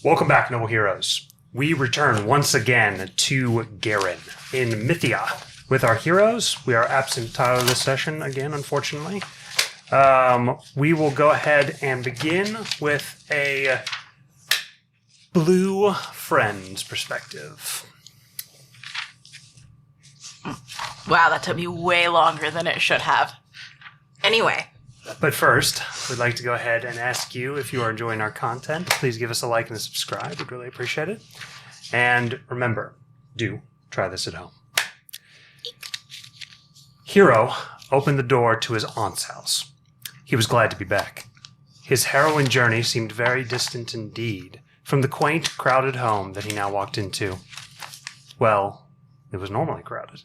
Welcome back, noble heroes. We return once again to Garen in Mythia. With our heroes, we are absent Tyler this session again, unfortunately. We will go ahead and begin with a blue friend's perspective. Wow, that took me way longer than it should have. Anyway. But first, we'd like to go ahead and ask you if you are enjoying our content. Please give us a like and a subscribe. We'd really appreciate it. And remember, do try this at home. Hero opened the door to his aunt's house. He was glad to be back. His harrowing journey seemed very distant indeed from the quaint, crowded home that he now walked into. Well, it was normally crowded.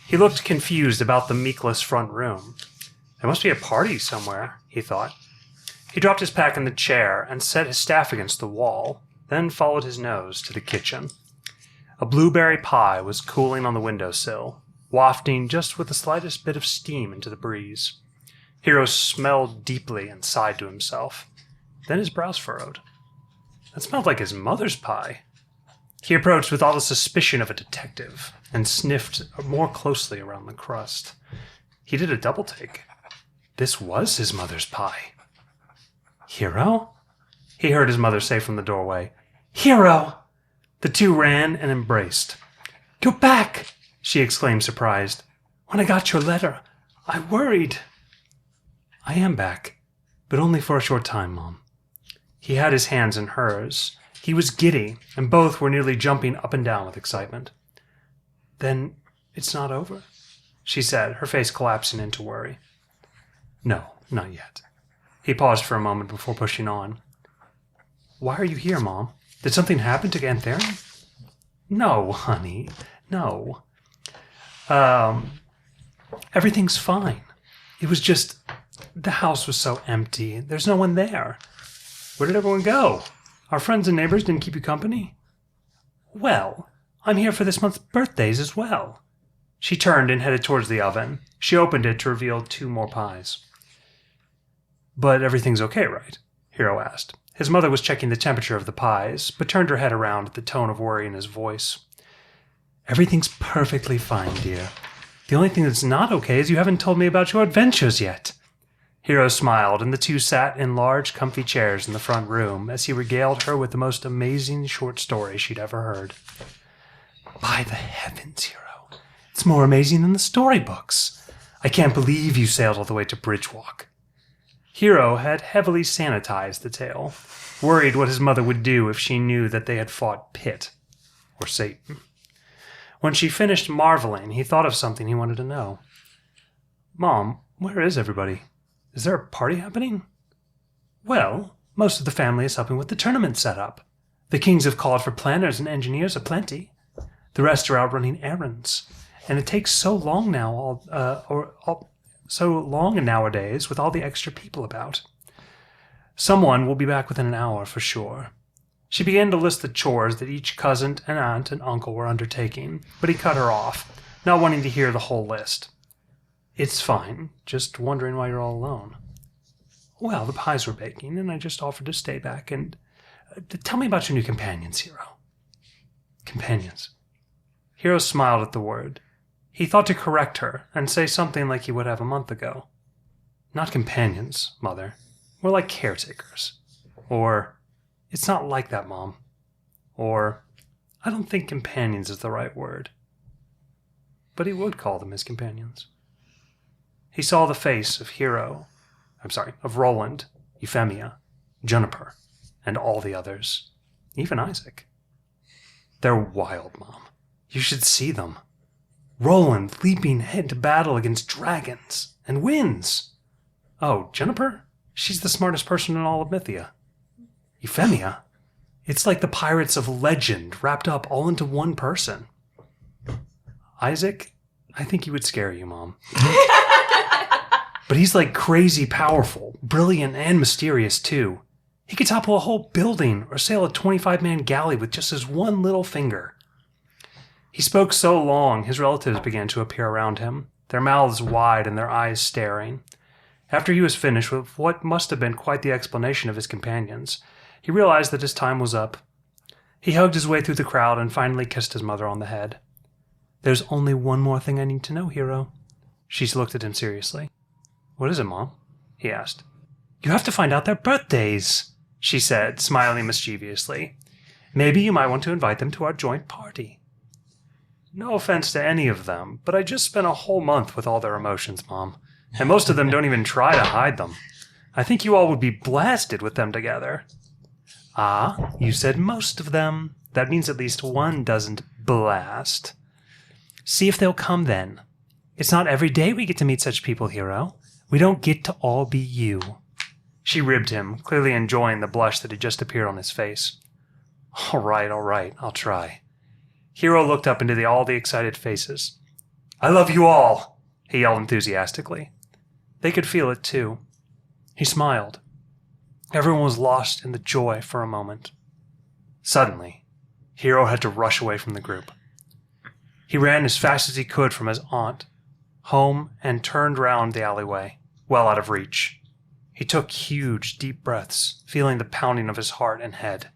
He looked confused about the meekless front room. There must be a party somewhere, he thought. He dropped his pack in the chair and set his staff against the wall, then followed his nose to the kitchen. A blueberry pie was cooling on the windowsill, wafting just with the slightest bit of steam into the breeze. Hero smelled deeply and sighed to himself. Then his brows furrowed. That smelled like his mother's pie. He approached with all the suspicion of a detective and sniffed more closely around the crust. He did a double take. This was his mother's pie. Hero? He heard his mother say from the doorway. Hero! The two ran and embraced. You're back! She exclaimed, surprised. When I got your letter, I worried. I am back, but only for a short time, Mom. He had his hands in hers. He was giddy, and both were nearly jumping up and down with excitement. Then it's not over, she said, her face collapsing into worry. No, not yet. He paused for a moment before pushing on. Why are you here, Mom? Did something happen to Gantharian? No, honey, no. Everything's fine. It was just, the house was so empty. There's no one there. Where did everyone go? Our friends and neighbors didn't keep you company? Well, I'm here for this month's birthdays as well. She turned and headed towards the oven. She opened it to reveal 2 more pies. But everything's okay, right? Hero asked. His mother was checking the temperature of the pies, but turned her head around at the tone of worry in his voice. Everything's perfectly fine, dear. The only thing that's not okay is you haven't told me about your adventures yet. Hero smiled, and the two sat in large, comfy chairs in the front room as he regaled her with the most amazing short story she'd ever heard. By the heavens, Hero, it's more amazing than the storybooks. I can't believe you sailed all the way to Bridgewalk. Hero had heavily sanitized the tale, worried what his mother would do if she knew that they had fought Pitt, or Satan. When she finished marveling, he thought of something he wanted to know. Mom, where is everybody? Is there a party happening? Well, most of the family is helping with the tournament setup. The Kings have called for planners and engineers aplenty. The rest are out running errands, and it takes so long now, so long nowadays with all the extra people about. Someone will be back within an hour for sure. She began to list the chores that each cousin and aunt and uncle were undertaking, but he cut her off, not wanting to hear the whole list. It's fine, just wondering why you're all alone. Well, the pies were baking, and I just offered to stay back and... tell me about your new companions, Hero. Companions. Hero smiled at the word. He thought to correct her and say something like he would have a month ago. Not companions, Mother. More like caretakers. Or, it's not like that, Mom. Or, I don't think companions is the right word. But he would call them his companions. He saw the face of of Roland, Euphemia, Juniper, and all the others. Even Isaac. They're wild, Mom. You should see them. Roland leaping head to battle against dragons, and wins. Oh, Juniper? She's the smartest person in all of Mythia. Euphemia? It's like the pirates of legend wrapped up all into one person. Isaac? I think he would scare you, Mom. But he's like crazy powerful, brilliant, and mysterious, too. He could topple a whole building or sail a 25-man galley with just his one little finger. He spoke so long, his relatives began to appear around him, their mouths wide and their eyes staring. After he was finished with what must have been quite the explanation of his companions, He realized that his time was up. He hugged his way through the crowd and finally kissed his mother on the head. "There's only one more thing I need to know, hero." She looked at him seriously. "What is it, Mom?" he asked. "You have to find out their birthdays," she said, smiling mischievously. "Maybe you might want to invite them to our joint party." "No offense to any of them, but I just spent a whole month with all their emotions, Mom. And most of them don't even try to hide them. I think you all would be blasted with them together." "Ah, you said most of them. That means at least one doesn't blast. See if they'll come then. It's not every day we get to meet such people, hero. We don't get to all be you." She ribbed him, clearly enjoying the blush that had just appeared on his face. All right, I'll try." Hero looked up into all the excited faces. "I love you all," he yelled enthusiastically. They could feel it too. He smiled. Everyone was lost in the joy for a moment. Suddenly, Hero had to rush away from the group. He ran as fast as he could from his aunt, home, and turned round the alleyway, well out of reach. He took huge, deep breaths, feeling the pounding of his heart and head.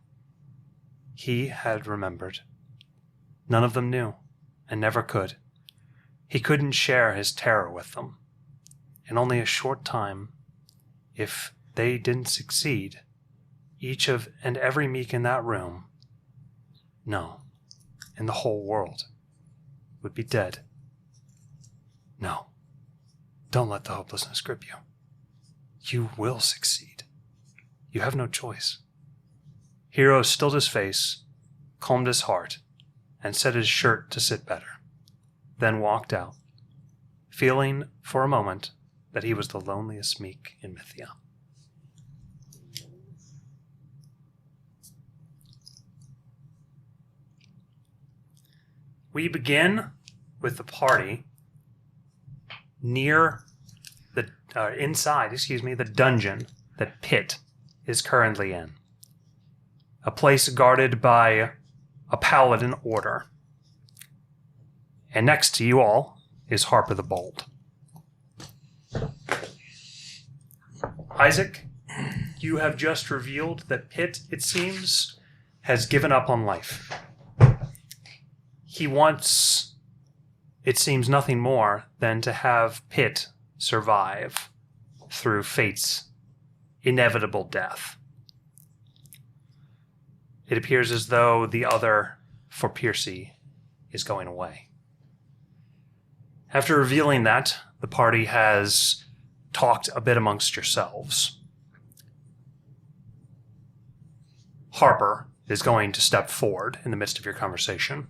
He had remembered. None of them knew, and never could. He couldn't share his terror with them. In only a short time, if they didn't succeed, each of and every meek in that room, no, in the whole world, would be dead. No, don't let the hopelessness grip you. You will succeed. You have no choice. Hero stilled his face, calmed his heart, and set his shirt to sit better, then walked out, feeling for a moment that he was the loneliest meek in Mythia. We begin with the party near the inside the dungeon that Pitt is currently in. A place guarded by a paladin order. And next to you all is Harper the Bold. Isaac, you have just revealed that Pitt, it seems, has given up on life. He wants, it seems, nothing more than to have Pitt survive through fate's inevitable death. It appears as though the other for Piercy is going away. After revealing that, the party has talked a bit amongst yourselves. Harper is going to step forward in the midst of your conversation.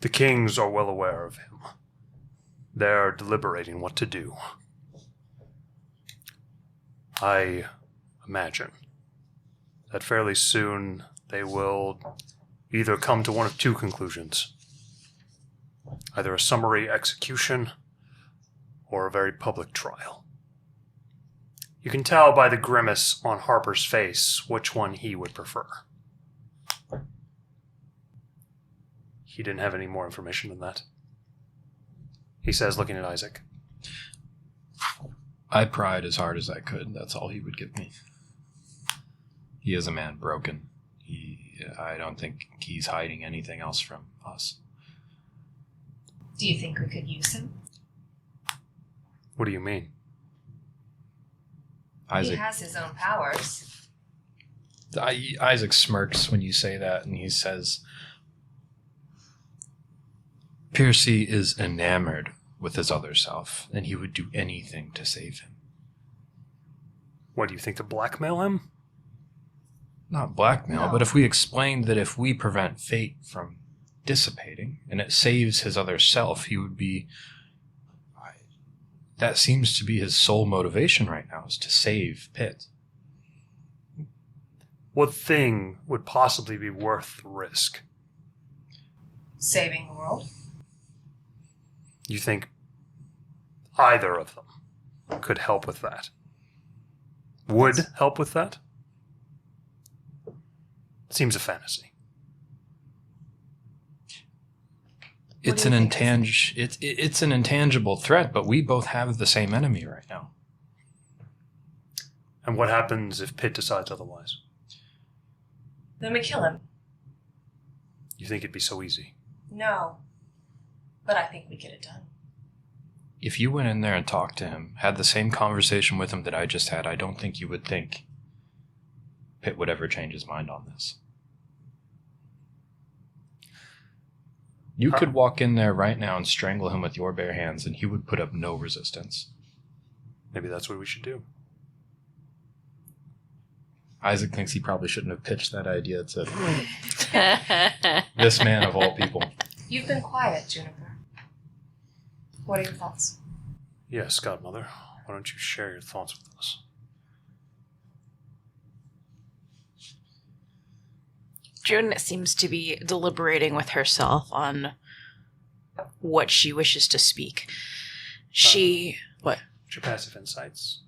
The kings are well aware of him. They're deliberating what to do. I imagine that fairly soon they will either come to one of two conclusions. Either a summary execution or a very public trial. You can tell by the grimace on Harper's face which one he would prefer. He didn't have any more information than that. He says, looking at Isaac. I pried as hard as I could. That's all he would give me. He is a man broken. I don't think he's hiding anything else from us. Do you think we could use him? What do you mean? Isaac, he has his own powers. Isaac smirks when you say that, and he says, Piercy is enamored with his other self, and he would do anything to save him. What, do you think to blackmail him? Not blackmail, No. but if we explained that if we prevent fate from dissipating, and it saves his other self, he would be... That seems to be his sole motivation right now, is to save Pitt. What thing would possibly be worth the risk? Saving the world? You think either of them could help with that? Would help with that? Seems a fantasy. It's do an you think it's an intangible threat, but we both have the same enemy right now. And what happens if Pitt decides otherwise? Then we kill him. You think it'd be so easy? No. But I think we get it done. If you went in there and talked to him, had the same conversation with him that I just had, I don't think you would think Pitt would ever change his mind on this. You could walk in there right now and strangle him with your bare hands, and he would put up no resistance. Maybe that's what we should do. Isaac thinks he probably shouldn't have pitched that idea to this man of all people. You've been quiet, Juniper. What are your thoughts? Yes, Godmother. Why don't you share your thoughts with us? June seems to be deliberating with herself on what she wishes to speak. What? What's your passive insights?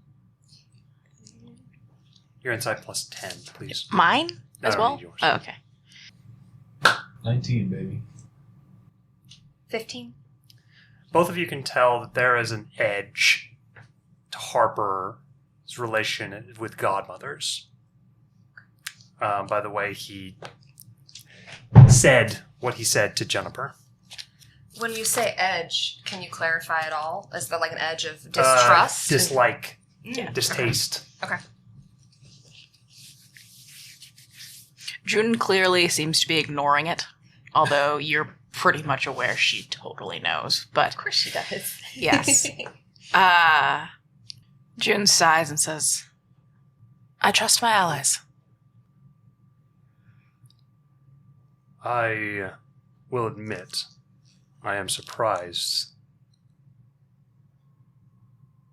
Your insight plus 10, please. Mine I as don't well? need yours. Oh, okay. 19, baby. 15? Both of you can tell that there is an edge to Harper's relation with Godmothers. By the way, he said what he said to Juniper. When you say edge, can you clarify at all? Is that like an edge of distrust? Dislike. Yeah. Distaste. Okay. June clearly seems to be ignoring it, although you're pretty much aware she totally knows. But Of course she does. yes. June sighs and says, I trust my allies. I will admit, I am surprised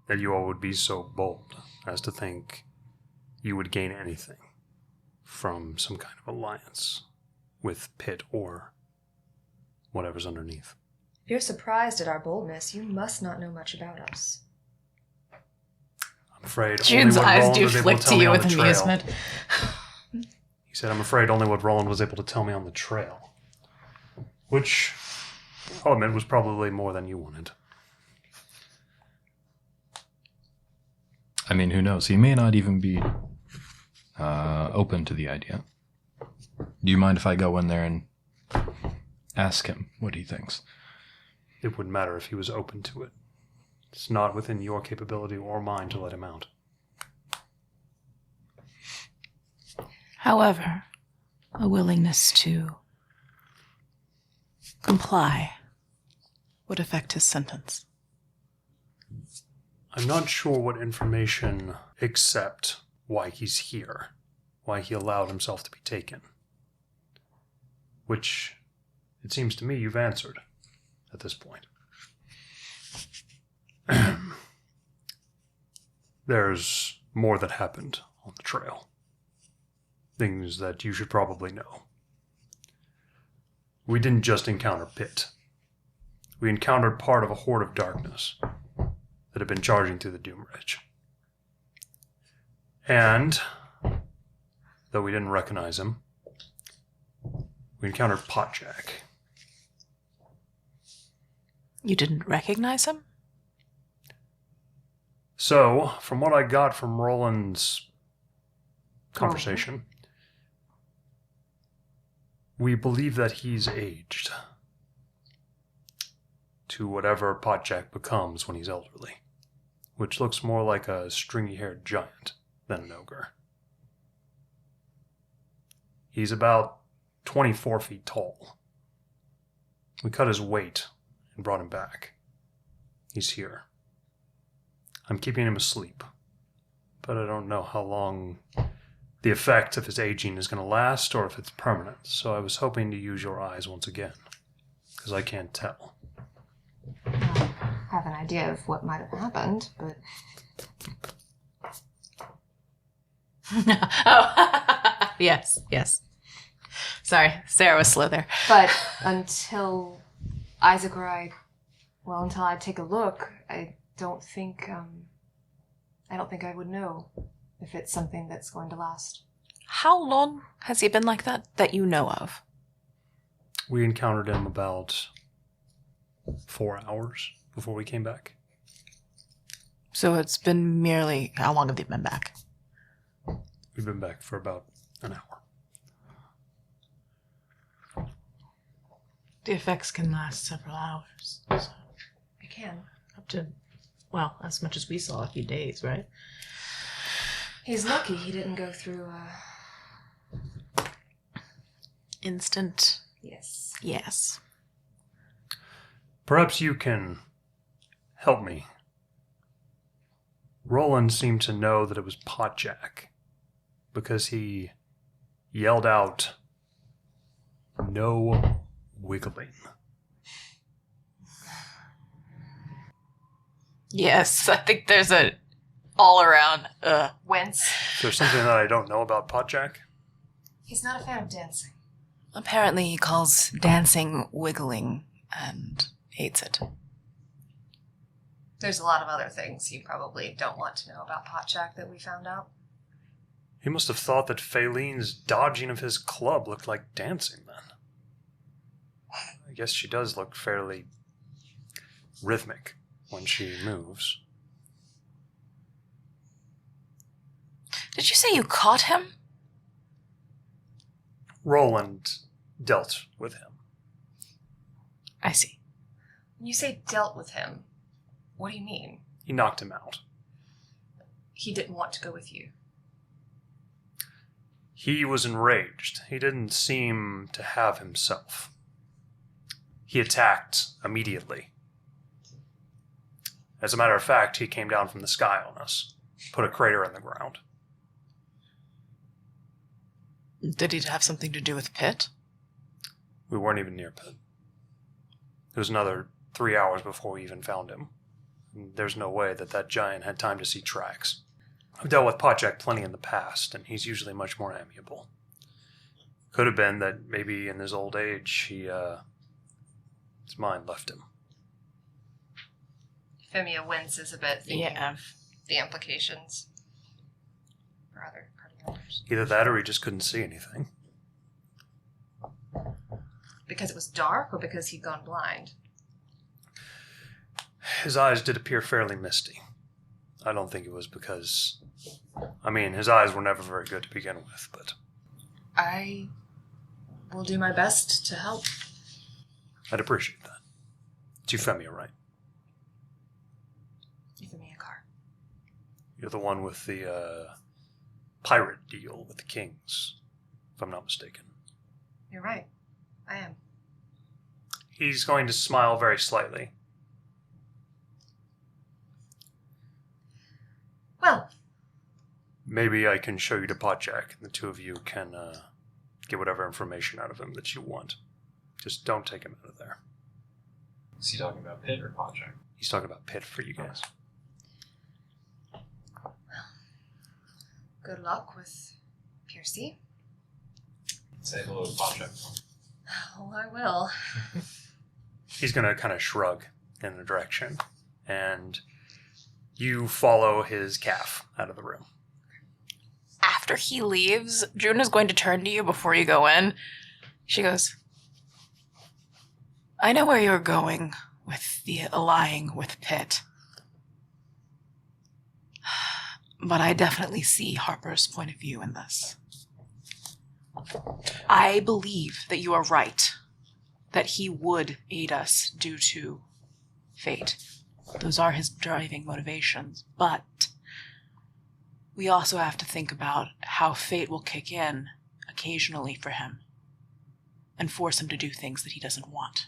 that you all would be so bold as to think you would gain anything from some kind of alliance with Pitt or whatever's underneath. If you're surprised at our boldness, you must not know much about us. I'm afraid June's only what eyes Roland do was able flick to to tell me you on with the trail. amusement. He said, I'm afraid only what Roland was able to tell me on the trail. Which, I'll admit, was probably more than you wanted. I mean, who knows? He may not even be open to the idea. Do you mind if I go in there and ask him what he thinks? It wouldn't matter if he was open to it. It's not within your capability or mine to let him out. However, a willingness to comply would affect his sentence. I'm not sure what information except why he's here, why he allowed himself to be taken. Which, it seems to me, you've answered at this point. There's more that happened on the trail. Things that you should probably know. We didn't just encounter Pitt. We encountered part of a horde of darkness that had been charging through the Doom Ridge. And, though we didn't recognize him, we encountered Potjack. You didn't recognize him? So, from what I got from Roland's conversation, we believe that he's aged to whatever Potjack becomes when he's elderly, which looks more like a stringy-haired giant than an ogre. He's about 24 feet tall. We cut his weight and brought him back. He's here. I'm keeping him asleep, but I don't know how long the effect of his aging is going to last or if it's permanent, so I was hoping to use your eyes once again, because I can't tell. I have an idea of what might have happened, but Oh, yes. Sorry, Sarah was slow there. But until Isaac or until I take a look, I don't think I would know if it's something that's going to last. How long has he been like that you know of? We encountered him about 4 hours before we came back. So it's been merely... How long have they been back? We've been back for about an hour. The effects can last several hours. So I can. up to, well, as much as we saw, a few days, right? He's lucky he didn't go through, Instant. Yes. Yes. Perhaps you can help me. Roland seemed to know that it was Potjack because he yelled out, "No wiggling." Yes, I think there's a all around. Whence? Is there something that I don't know about Potjack? He's not a fan of dancing. Apparently, he calls dancing wiggling and hates it. There's a lot of other things you probably don't want to know about Potjack that we found out. He must have thought that Faylene's dodging of his club looked like dancing then. I guess she does look fairly rhythmic when she moves. Did you say you caught him? Roland dealt with him. I see. When you say dealt with him, what do you mean? He knocked him out. He didn't want to go with you. He was enraged. He didn't seem to have himself. He attacked immediately. As a matter of fact, he came down from the sky on us, put a crater in the ground. Did he have something to do with Pitt? We weren't even near Pitt. It was another 3 hours before we even found him. There's no way that that giant had time to see tracks. I've dealt with Potjack plenty in the past, and he's usually much more amiable. Could have been that maybe in his old age, his mind left him. Femia winces a bit, thinking Yeah. of the implications for other party members. Either that or he just couldn't see anything. Because it was dark, or because he'd gone blind? His eyes did appear fairly misty. I don't think it was because... his eyes were never very good to begin with, but... I will do my best to help. I'd appreciate that. It's Euphemia, right? Give me a car. You're the one with the pirate deal with the kings, if I'm not mistaken. You're right. I am. He's going to smile very slightly. Well, Maybe I can show you to Potjack, and the two of you can get whatever information out of him that you want. Just don't take him out of there. Is he talking about Pitt or Potjack? He's talking about Pitt for you guys. good luck with Piercy. Say hello to Potjack. Oh, I will. He's going to kind of shrug in a direction, and you follow his calf out of the room. After he leaves, June is going to turn to you before you go in. She goes, I know where you're going with the allying with Pitt. But I definitely see Harper's point of view in this. I believe that you are right, that he would aid us due to fate. Those are his driving motivations, but we also have to think about how fate will kick in occasionally for him and force him to do things that he doesn't want.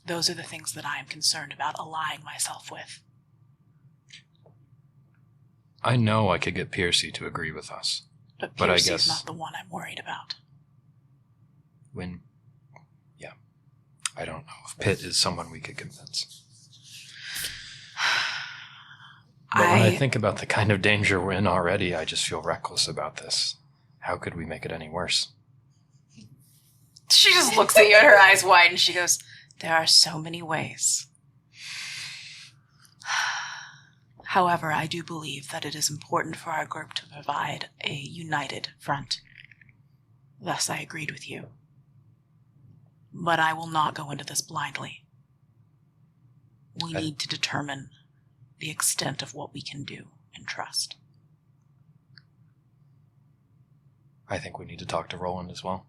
Those are the things that I am concerned about allying myself with. I know I could get Piercy to agree with us. But I Piercy's guess- not the one I'm worried about. I don't know if Pitt is someone we could convince. But when I think about the kind of danger we're in already, I just feel reckless about this. How could we make it any worse? She just looks at you and her eyes wide and she goes, there are so many ways. However, I do believe that it is important for our group to provide a united front. Thus, I agreed with you. But I will not go into this blindly. We need to determine the extent of what we can do and trust. I think we need to talk to Roland as well.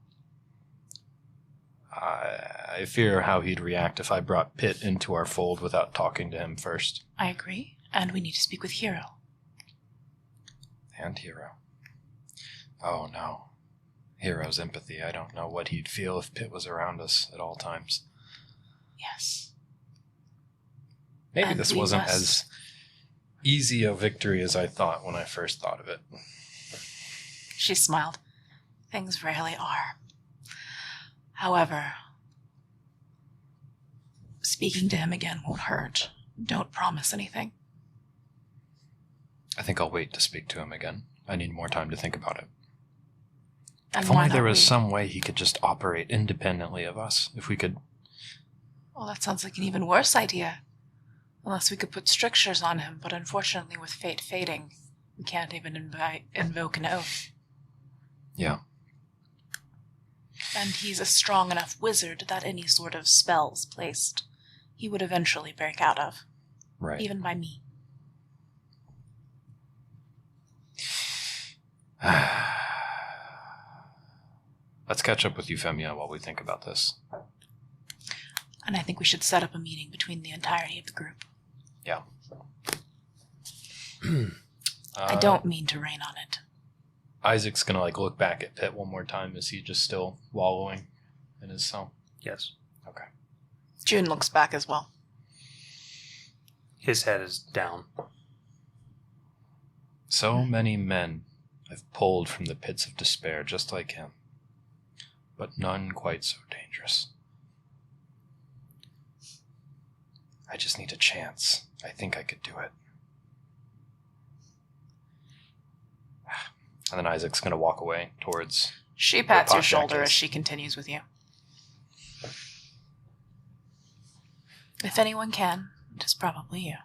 I fear how he'd react if I brought Pitt into our fold without talking to him first. I agree, and we need to speak with Hero. And Hero. Oh no. Hero's empathy. I don't know what he'd feel if Pitt was around us at all times. Yes. Maybe And this we wasn't must- as easy a victory as I thought when I first thought of it. She smiled. Things rarely are. However, speaking to him again won't hurt. Don't promise anything. I think I'll wait to speak to him again. I need more time to think about it. And If why only there not was we? some way he could just operate independently of us. If we could... Well, that sounds like an even worse idea. Unless we could put strictures on him, but unfortunately with fate fading, we can't even invoke an oath. Yeah. And he's a strong enough wizard that any sort of spells placed, he would eventually break out of. Right. Even by me. Let's catch up with Euphemia while we think about this. And I think we should set up a meeting between the entirety of the group. Yeah. I don't mean to rain on it. Isaac's gonna look back at Pitt one more time. Is he just still wallowing in his cell? Yes. Okay. June looks back as well. His head is down. So many men have pulled from the pits of despair just like him, but none quite so dangerous. I just need a chance. I think I could do it. And then Isaac's going to walk away towards... She pats your podcast shoulder is. as she continues with you. If anyone can, it is probably you.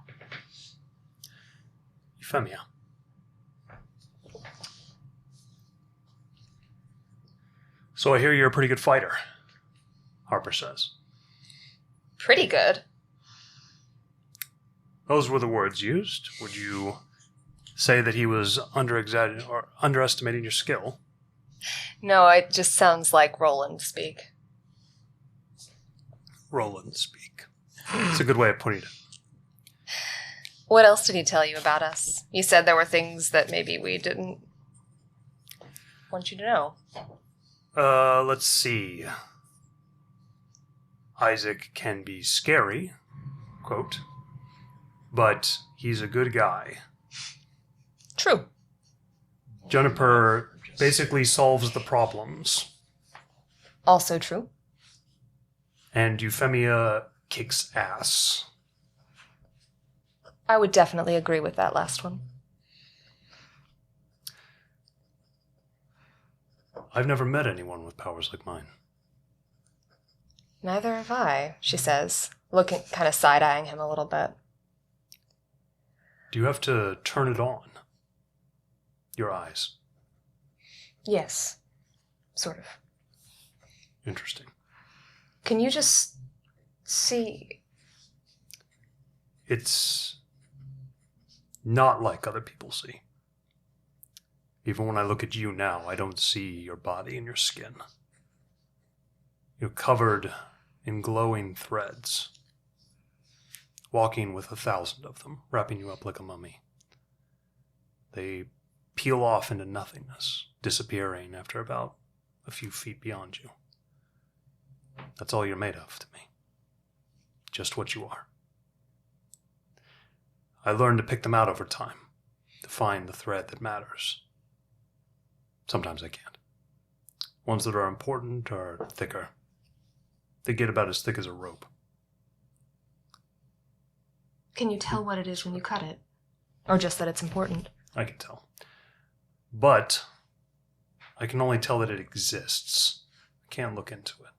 Euphemia. So I hear you're a pretty good fighter, Harper says. Pretty good. Those were the words used. Would you say that he was underestimating your skill? No, it just sounds like Roland speak. Roland speak. It's a good way of putting it. What else did he tell you about us? You said there were things that maybe we didn't want you to know. Let's see. Isaac can be scary, quote, but he's a good guy. True. Juniper basically solves the problems, Also true. and Euphemia kicks ass. I would definitely agree with that last one. I've never met anyone with powers like mine. Neither have I, she says, looking, kind of side-eyeing him a little bit. Do you have to turn it on? Your eyes. Yes. Sort of. Interesting. Can you just see? It's not like other people see. Even when I look at you now, I don't see your body and your skin. You're covered in glowing threads, walking with 1,000 of them, wrapping you up like a mummy. They peel off into nothingness, disappearing after about a few feet beyond you. That's all you're made of to me. Just what you are. I learned to pick them out over time, to find the thread that matters. Sometimes I can't. Ones that are important are thicker. They get about as thick as a rope. Can you tell what it is when you cut it? Or just that it's important? I can tell. But I can only tell that it exists. I can't look into it.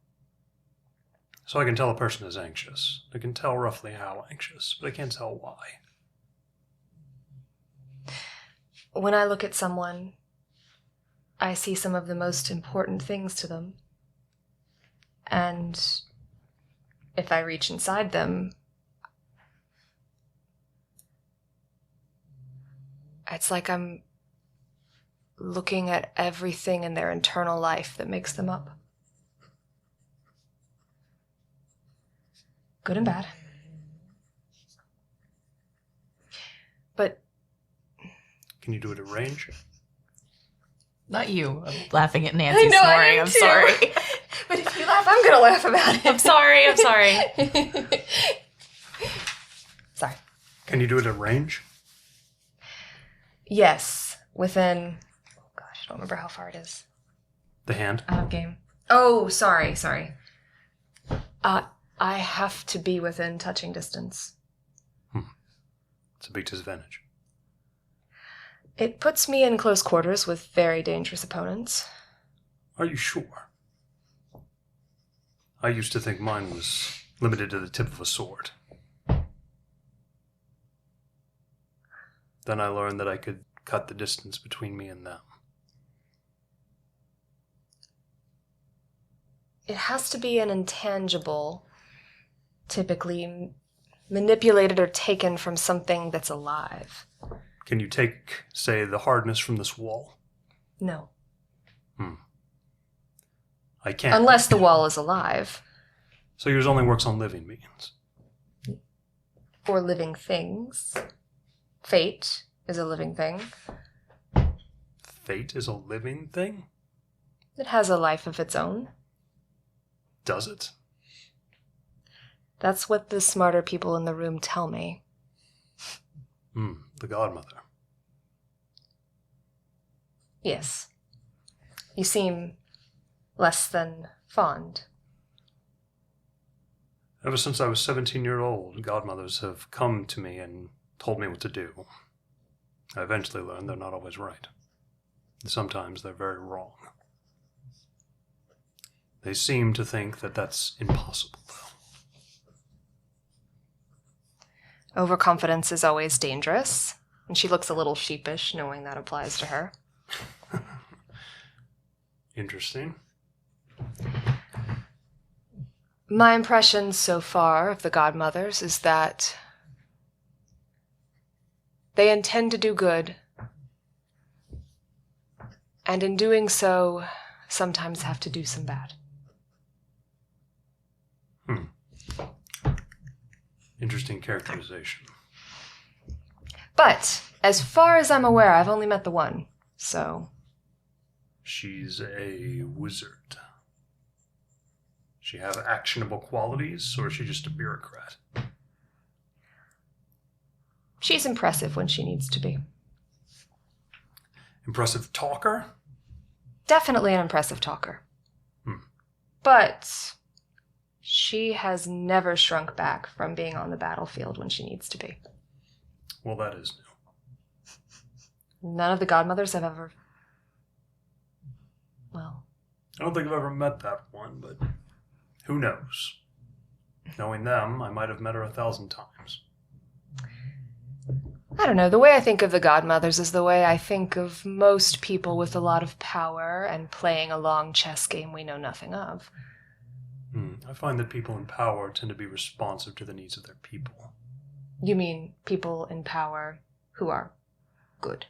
So I can tell a person is anxious. I can tell roughly how anxious, but I can't tell why. When I look at someone, I see some of the most important things to them. And if I reach inside them, it's like I'm looking at everything in their internal life that makes them up. Good and bad. But Can you do it at range? Not you. I'm laughing at Nancy I know, I snoring. am I'm too. sorry. But if you laugh, I'm gonna laugh about it. I'm sorry. I'm sorry. Sorry. Can you do it at range? Yes, within. Oh gosh, I don't remember how far it is. The hand? Out of game. Oh, sorry. I have to be within touching distance. It's a big disadvantage. It puts me in close quarters with very dangerous opponents. Are you sure? I used to think mine was limited to the tip of a sword. Then I learned that I could cut the distance between me and them. It has to be an intangible, typically manipulated or taken from something that's alive. Can you take, say, the hardness from this wall? No. I can't. Unless the wall is alive. So yours only works on living beings. Or living things. Fate is a living thing. Fate is a living thing? It has a life of its own. Does it? That's what the smarter people in the room tell me. The godmother. Yes. You seem less than fond. Ever since I was 17-year-old, godmothers have come to me and told me what to do. I eventually learned they're not always right. Sometimes they're very wrong. They seem to think that that's impossible, though. Overconfidence is always dangerous, and she looks a little sheepish knowing that applies to her. Interesting. My impression so far of the godmothers is that they intend to do good, and in doing so, sometimes have to do some bad. Interesting characterization. But, as far as I'm aware, I've only met the one, so... She's a wizard. She have actionable qualities, or is she just a bureaucrat? She's impressive when she needs to be. Impressive talker? Definitely an impressive talker. But she has never shrunk back from being on the battlefield when she needs to be. Well, that is new. None of the godmothers have ever... Well... I don't think I've ever met that one, but who knows? Knowing them, I might have met her 1,000 times. I don't know. The way I think of the godmothers is the way I think of most people with a lot of power and playing a long chess game we know nothing of. I find that people in power tend to be responsive to the needs of their people. You mean people in power who are good?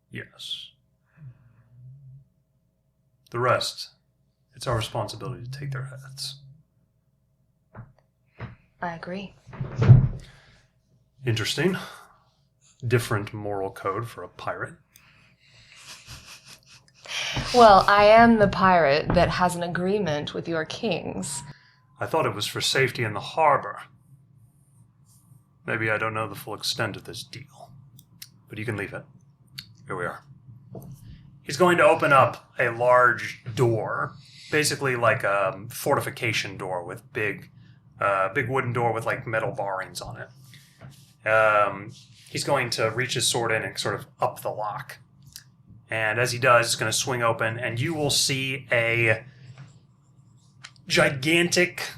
Yes. The rest, it's our responsibility to take their heads. I agree. Interesting. Different moral code for a pirate. Well, I am the pirate that has an agreement with your kings. I thought it was for safety in the harbor. Maybe I don't know the full extent of this deal. But you can leave it. Here we are. He's going to open up a large door, basically like a fortification door with big wooden door with like metal barrings on it. He's going to reach his sword in and sort of up the lock. And as he does, it's going to swing open, and you will see a gigantic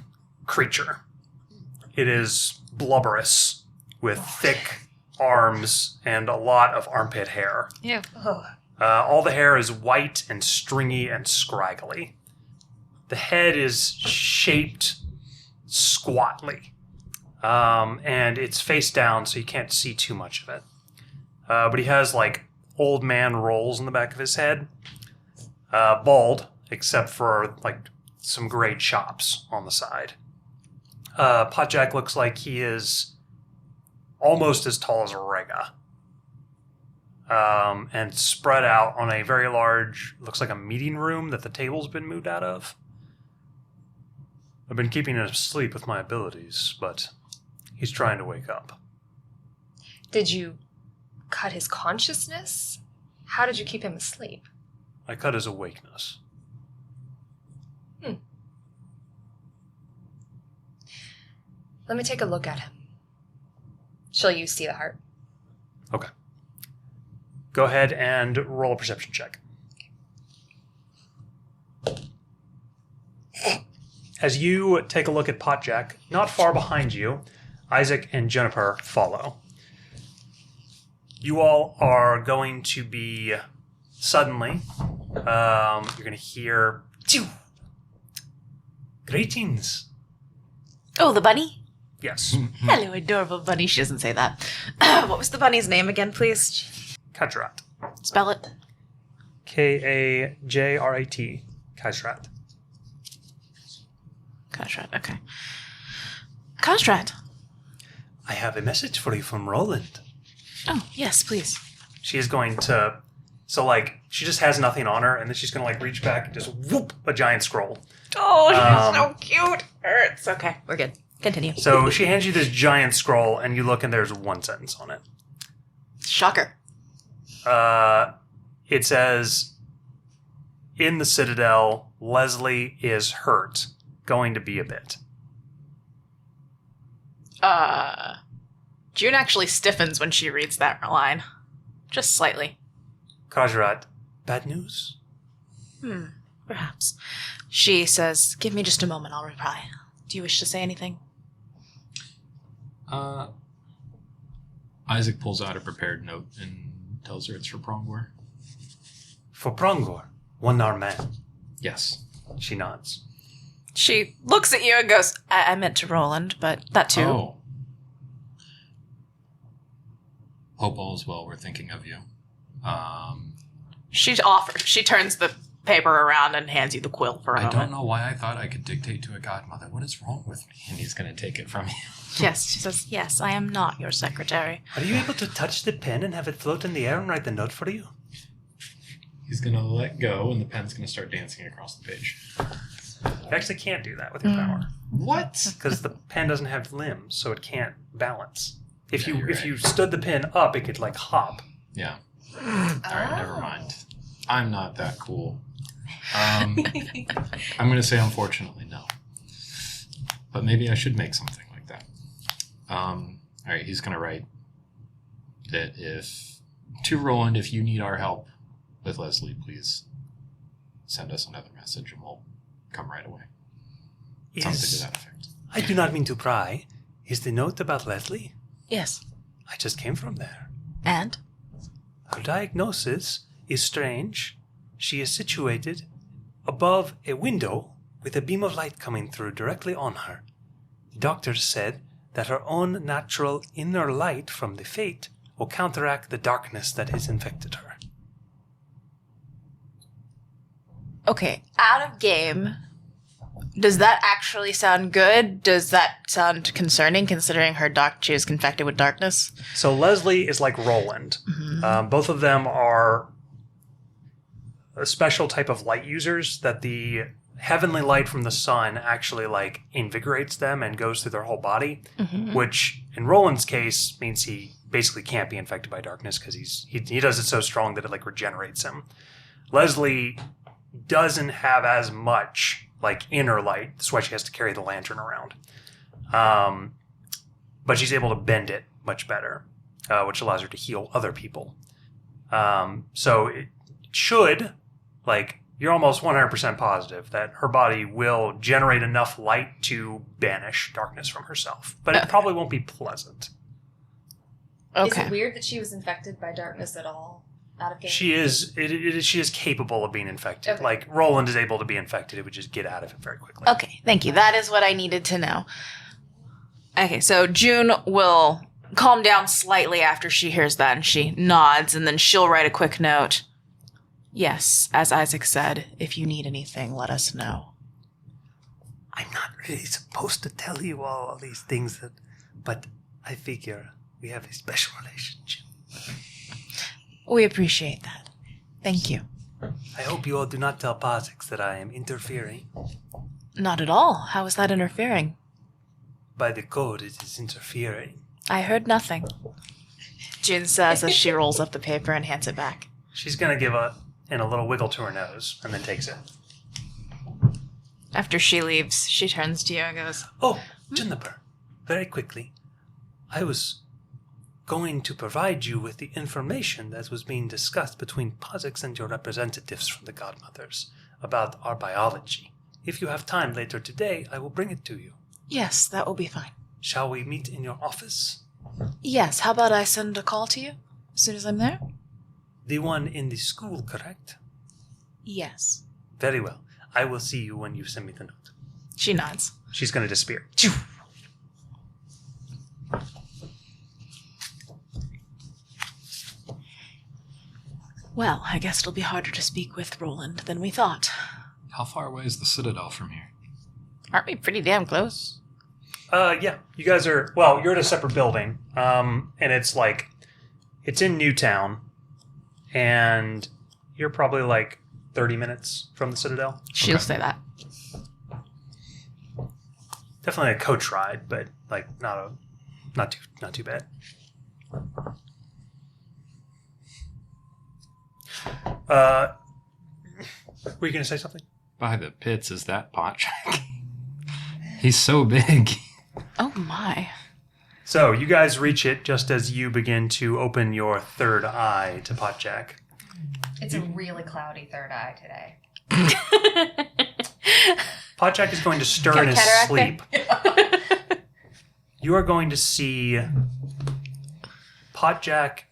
creature. It is blubberous, with thick arms and a lot of armpit hair. Yeah. All the hair is white and stringy and scraggly. The head is shaped squatly, and it's face down, so you can't see too much of it. but he has like old man rolls in the back of his head. Bald, except for like some gray chops on the side. Potjack looks like he is almost as tall as a Rega. And spread out on a very large, looks like a meeting room that the table's been moved out of. I've been keeping him asleep with my abilities, but he's trying to wake up. Did you cut his consciousness? How did you keep him asleep? I cut his awakeness. Let me take a look at him. Shall you see the heart? Okay. Go ahead and roll a perception check. As you take a look at Potjack, not far behind you, Isaac and Juniper follow. You all are going to be suddenly, you're going to hear, greetings. Oh, the bunny? Yes. Hello, adorable bunny. She doesn't say that. What was the bunny's name again, please? Kajrat. Spell it. Kajrat. Kajrat. Kajrat, okay. Kajrat. I have a message for you from Roland. Oh, yes, please. She is going to, so like, she just has nothing on her, and then she's going to like reach back and just whoop a giant scroll. Oh, she's so cute. Hurts. Okay, we're good. Continue. So she hands you this giant scroll, and you look, and there's one sentence on it. Shocker. It says, in the Citadel, Leslie is hurt. Going to be a bit. June actually stiffens when she reads that line. Just slightly. Kajrat, bad news? Perhaps. She says, give me just a moment, I'll reply. Do you wish to say anything? Isaac pulls out a prepared note and tells her it's for Prongor. For Prongor, one-armed man. Yes. She nods. She looks at you and goes, I meant to Roland, but that too. Oh. Hope all is well. We're thinking of you. She turns the paper around and hands you the quill for a moment. I don't know why I thought I could dictate to a godmother. What is wrong with me? And he's going to take it from you. Yes, she says, yes, I am not your secretary. Are you able to touch the pen and have it float in the air and write the note for you? He's going to let go, and the pen's going to start dancing across the page. You actually can't do that with your power. What? Because the pen doesn't have limbs, so it can't balance. If Yeah, you you're right. you stood the pen up, it could like hop. Yeah. All right, never mind. I'm not that cool. I'm going to say unfortunately no. But maybe I should make something like that. All right, he's going to write that to Roland, if you need our help with Leslie, please send us another message and we'll come right away. Something to that effect. I do not mean to pry. Is the note about Leslie? Yes. I just came from there. And? Her diagnosis is strange. She is situated above a window with a beam of light coming through directly on her. The doctors said that her own natural inner light from the fate will counteract the darkness that has infected her. Okay, out of game, does that actually sound good? Does that sound concerning, considering she is infected with darkness? So Leslie is like Roland. Both of them are a special type of light users that the heavenly light from the sun actually like invigorates them and goes through their whole body, which in Roland's case means he basically can't be infected by darkness because he does it so strong that it like regenerates him. Leslie doesn't have as much like inner light. That's why she has to carry the lantern around. But she's able to bend it much better, which allows her to heal other people. So it should, like, you're almost 100% positive that her body will generate enough light to banish darkness from herself. But it probably won't be pleasant. Okay. Is it weird that she was infected by darkness at all? Out of game? She is capable of being infected. Okay. Like, Roland is able to be infected. It would just get out of it very quickly. Okay, thank you. That is what I needed to know. Okay, so June will calm down slightly after she hears that, and she nods, and then she'll write a quick note. Yes, as Isaac said, if you need anything, let us know. I'm not really supposed to tell you all these things, but I figure we have a special relationship. We appreciate that. Thank you. I hope you all do not tell Posix that I am interfering. Not at all. How is that interfering? By the code, it is interfering. I heard nothing. June says as she rolls up the paper and hands it back. She's going to give a little wiggle to her nose and then takes it. After she leaves, she turns to you and goes, Oh, Juniper, very quickly. I was going to provide you with the information that was being discussed between Posix and your representatives from the Godmothers about our biology. If you have time later today, I will bring it to you. Yes, that will be fine. Shall we meet in your office? Yes, how about I send a call to you as soon as I'm there? The one in the school, correct? Yes. Very well. I will see you when you send me the note. She nods. She's going to disappear. Well, I guess it'll be harder to speak with Roland than we thought. How far away is the Citadel from here? Aren't we pretty damn close? Yeah. You guys are, well, you're at a separate building. And it's like, it's in Newtown. And you're probably like 30 minutes from the Citadel. She'll say that. Definitely a coach ride, but like not too bad. Were you gonna say something? By the pits is that Potjack. He's so big. Oh my. So you guys reach it just as you begin to open your third eye to Potjack. It's a really cloudy third eye today. Potjack is going to stir in his sleep. You are going to see Potjack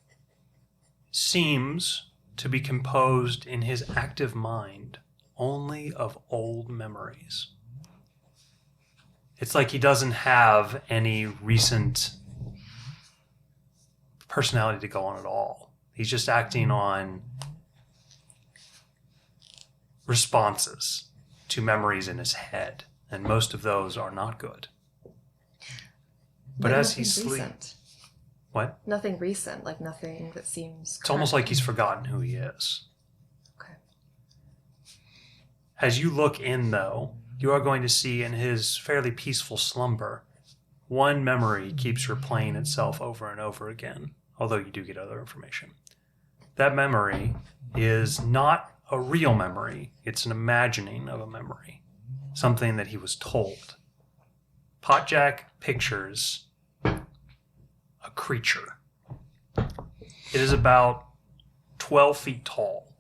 seems to be composed in his active mind only of old memories. It's like he doesn't have any recent personality to go on at all. He's just acting on responses to memories in his head, and most of those are not good. But as he sleeps... What? Nothing recent, like nothing that seems... It's almost like he's forgotten who he is. Okay. As you look in, though, you are going to see in his fairly peaceful slumber, one memory keeps replaying itself over and over again, although you do get other information. That memory is not a real memory. It's an imagining of a memory, something that he was told. Potjack pictures a creature. It is about 12 feet tall,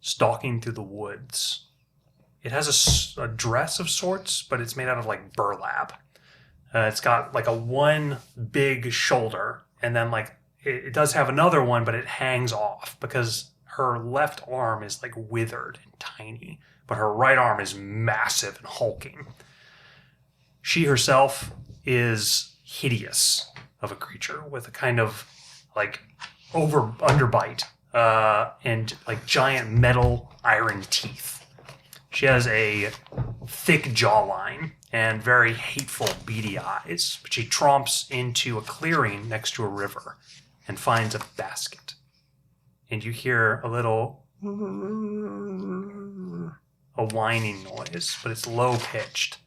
stalking through the woods. It has a dress of sorts, but it's made out of like burlap. It's got like a one big shoulder, and then like it does have another one, but it hangs off because her left arm is like withered and tiny, but her right arm is massive and hulking. She herself is hideous of a creature with a kind of like underbite and like giant metal iron teeth. She has a thick jawline and very hateful beady eyes, but she tromps into a clearing next to a river and finds a basket. And you hear a little a whining noise, but it's low-pitched.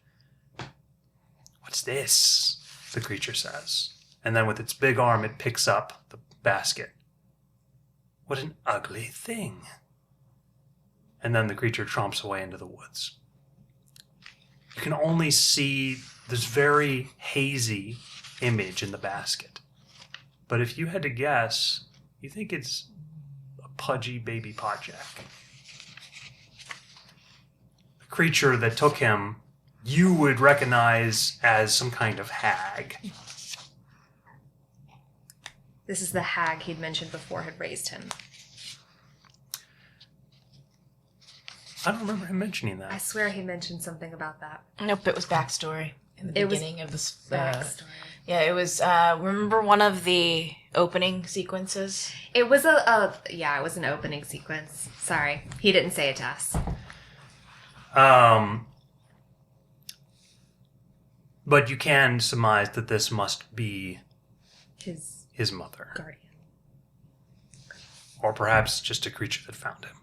"What's this?" the creature says. And then with its big arm, it picks up the basket. "What an ugly thing." And then the creature tromps away into the woods. You can only see this very hazy image in the basket. But if you had to guess, you think it's a pudgy baby Potjack. The creature that took him, you would recognize as some kind of hag. This is the hag he'd mentioned before had raised him. I don't remember him mentioning I that. swear he mentioned something about that. Nope, it was backstory. in the It was beginning of this. backstory. Yeah, it was. Remember one of the opening sequences? It was it was an opening sequence. Sorry, he didn't say it to us. But you can surmise that this must be His mother. guardian. Or perhaps just a creature that found him.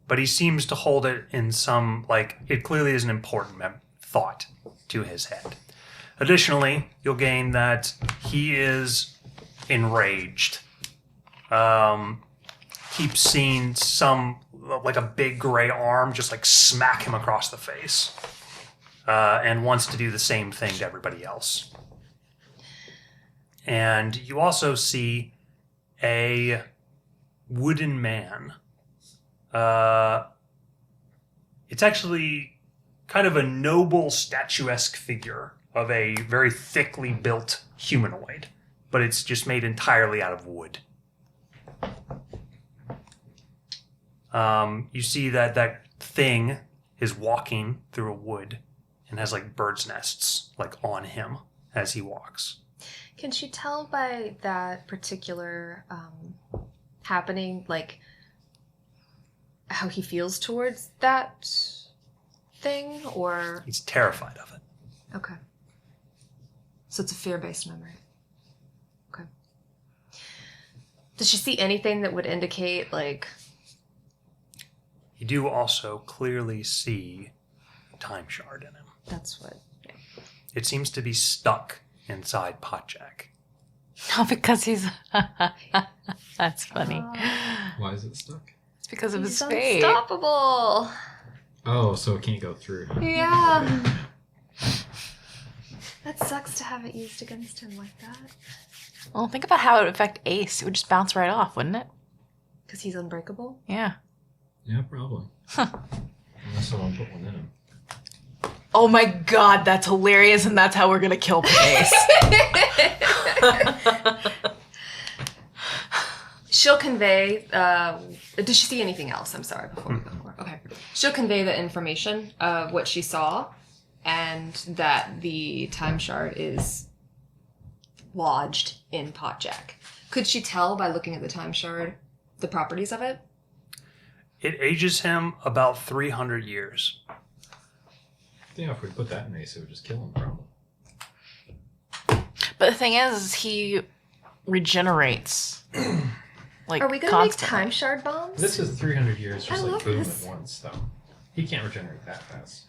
But he seems to hold it in some, it clearly is an important thought to his head. Additionally, you'll gain that he is enraged. Keeps seeing a big gray arm just smack him across the face. And wants to do the same thing to everybody else. And you also see a wooden man. It's actually kind of a noble statuesque figure of a very thickly built humanoid, but it's just made entirely out of wood. You see that thing is walking through a wood and has birds' nests on him as he walks. Can she tell by that particular happening, how he feels towards that thing, or? He's terrified of it. Okay. So it's a fear-based memory. Okay. Does she see anything that would indicate, You do also clearly see a time shard in him. That's what... Yeah. It seems to be stuck inside Potjack. No, because he's... That's funny. Why is it stuck? It's because of He's his fate. unstoppable! Oh, so it can't go through. Yeah. That sucks to have it used against him like that. Well, think about how it would affect Ace. It would just bounce right off, wouldn't it? Because he's unbreakable? Yeah. Yeah, probably. Unless someone put one in him. Oh my god, that's hilarious, and that's how we're gonna kill Ace. She'll convey... did she see anything else? I'm sorry, before we go more. Okay. She'll convey the information of what she saw, and that the time shard is lodged in Potjack. Could she tell by looking at the time shard the properties of it? It ages him about 300 years. Yeah, if we put that in Ace, it would just kill him, probably. But the thing is he regenerates. Are we going to make constantly. time shard bombs? This is 300 years just I love boom this. at once, though. He can't regenerate that fast.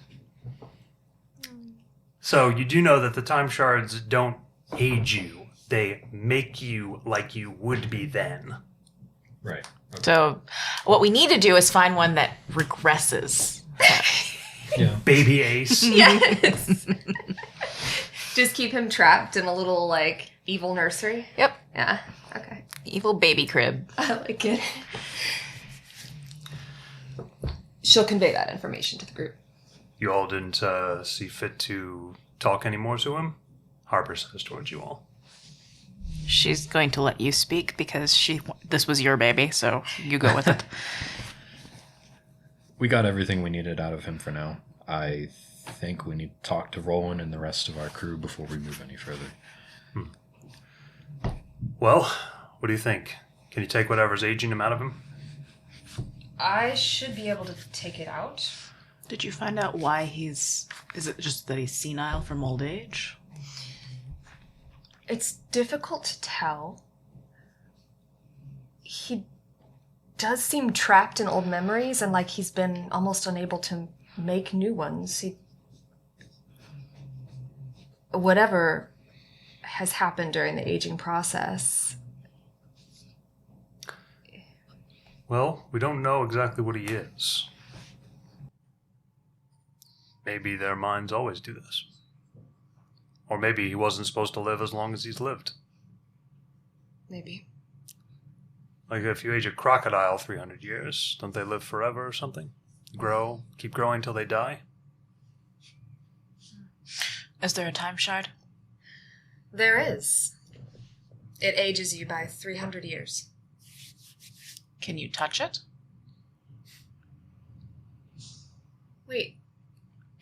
So you do know that the time shards don't age you. They make you like you would be then. Right. Okay. So what we need to do is find one that regresses. Yeah. Baby Ace. Yes. Just keep him trapped in a little, evil nursery? Yep. Yeah. Okay. Evil baby crib. I like it. She'll convey that information to the group. You all didn't see fit to talk anymore to him? Harper says towards you all. She's going to let you speak because this was your baby, so you go with it. We got everything we needed out of him for now. I think we need to talk to Rowan and the rest of our crew before we move any further. Well, what do you think? Can you take whatever's aging him out of him? I should be able to take it out. Did you find out why is it just that he's senile from old age? It's difficult to tell. He does seem trapped in old memories and like he's been almost unable to make new ones. Whatever has happened during the aging process. Well, we don't know exactly what he is. Maybe their minds always do this. Or maybe he wasn't supposed to live as long as he's lived. Maybe. Like if you age a crocodile 300 years, don't they live forever or something? Keep growing till they die? Is there a time shard? There is. It ages you by 300 years. Can you touch it? Wait,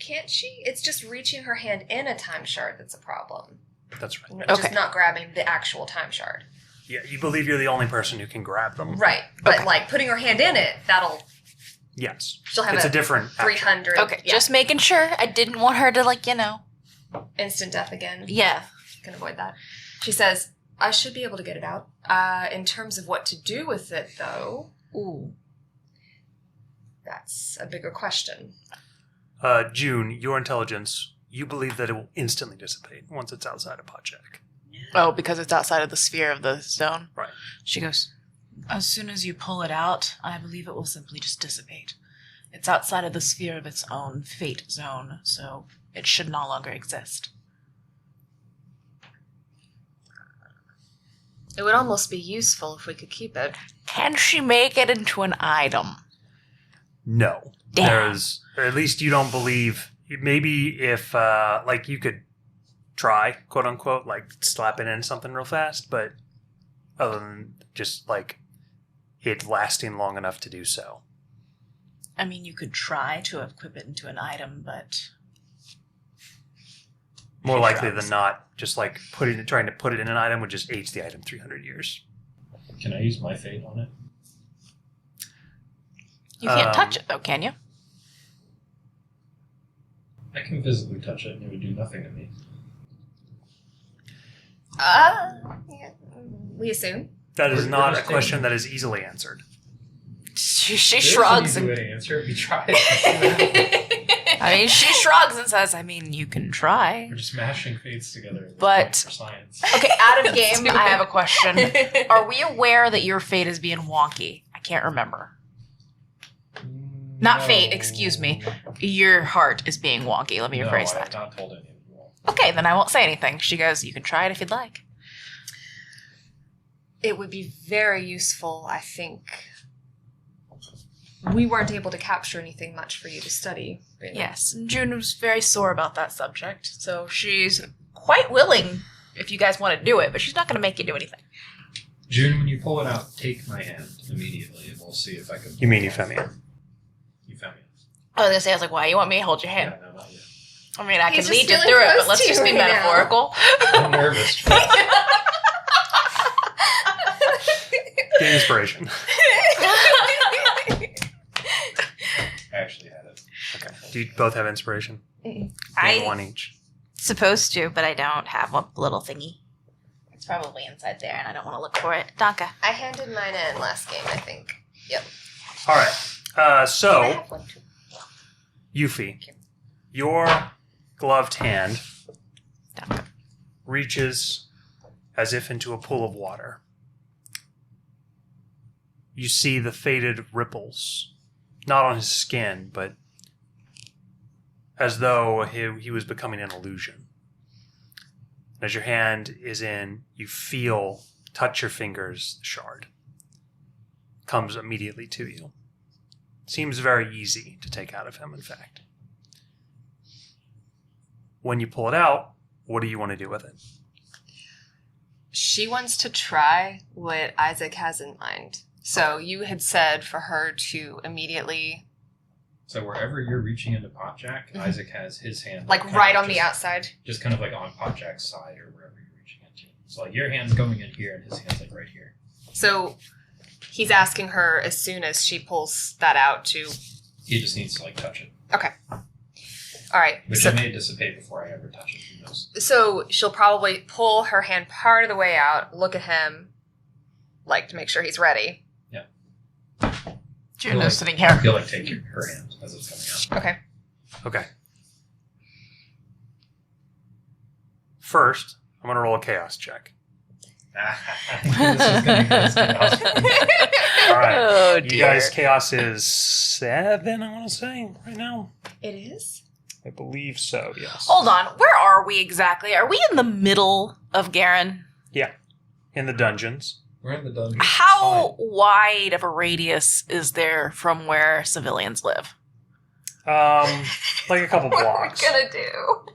can't she? It's just reaching her hand in a time shard that's a problem. That's right. Just not grabbing the actual time shard. Yeah, you believe you're the only person who can grab them. Right. But, putting her hand in it, that'll... Yes. She'll have it's a different 300... Okay, just making sure. I didn't want her to, Instant death again. Yeah. Can avoid that. She says, I should be able to get it out. In terms of what to do with it, though... Ooh. That's a bigger question. June, your intelligence, you believe that it will instantly dissipate once it's outside of Podjack. Oh, because it's outside of the sphere of the zone? Right. She goes, as soon as you pull it out, I believe it will simply just dissipate. It's outside of the sphere of its own fate zone, so it should no longer exist. It would almost be useful if we could keep it. Can she make it into an item? No. Damn. Or at least you don't believe, maybe if, you could try, quote unquote, slap it in something real fast, but other than just, it lasting long enough to do so. I mean, you could try to equip it into an item, but... More She likely shrugs. than not, just trying to put it in an item would just age the item 300 years. Can I use my fate on it? You can't touch it, though, can you? I can physically touch it and it would do nothing to me. Yeah. We assume. That is We're not a just question that is easily answered. She shrugs and... There's an easy way to answer it. We tried. I mean, she shrugs and says, you can try. We're just mashing fates together. But- For science. Okay, out of game, I have a question. Are we aware that your fate is being wonky? I can't remember. Not fate, excuse me. Your heart is being wonky. Let me rephrase I have that. not told any of you all. Okay, then I won't say anything. She goes, you can try it if you'd like. It would be very useful, I think. We weren't able to capture anything much for you to study. Really. Yes, June was very sore about that subject, so she's quite willing if you guys want to do it, but she's not going to make you do anything. June, when you pull it out, take my hand immediately and we'll see if I can... You mean Euphemia? Euphemia. I was going to say, why? You want me to hold your hand? Yeah, no, not yet. I mean, I He's can just lead you feeling through it, close but let's to just you be right now. metaphorical. I'm nervous. Gain inspiration. I actually had it. Okay. Do you both have inspiration? Gain I one each. supposed to, but I don't have a little thingy. It's probably inside there, and I don't want to look for it. Danka. I handed mine in last game, I think. Yep. All right. I So, have one too. Yuffie, your gloved hand Danka. reaches as if into a pool of water. You see the faded ripples, not on his skin, but as though he was becoming an illusion. As your hand is in, you touch your fingers, the shard comes immediately to you. Seems very easy to take out of him, in fact. When you pull it out, what do you want to do with it? She wants to try what Isaac has in mind. So you had said for her to immediately... So wherever you're reaching into Potjack, Isaac has his hand... Like kind right of on the just- outside? Just kind of like on Potjack's side or wherever you're reaching into. So like your hand's going in here and his hand's like right here. So he's asking her as soon as she pulls that out to... He just needs to like touch it. Okay. All right. Which So, it may dissipate before I ever touch it. Who knows? so she'll probably pull her hand part of the way out, look at him, to make sure he's ready. June Like- is sitting here. He'll like take her hand as it's coming out. Okay. Okay. First, I'm going to roll a chaos check. This is gonna be this chaos. All right. Oh, You dear. guys, chaos is 7, I want to say, right now. It is? I believe so, yes. Hold on. Where are we exactly? Are we in the middle of Garen? Yeah. In the dungeons. We're in the dungeon. How wide of a radius is there from where civilians live? Like a couple What blocks. are we gonna do?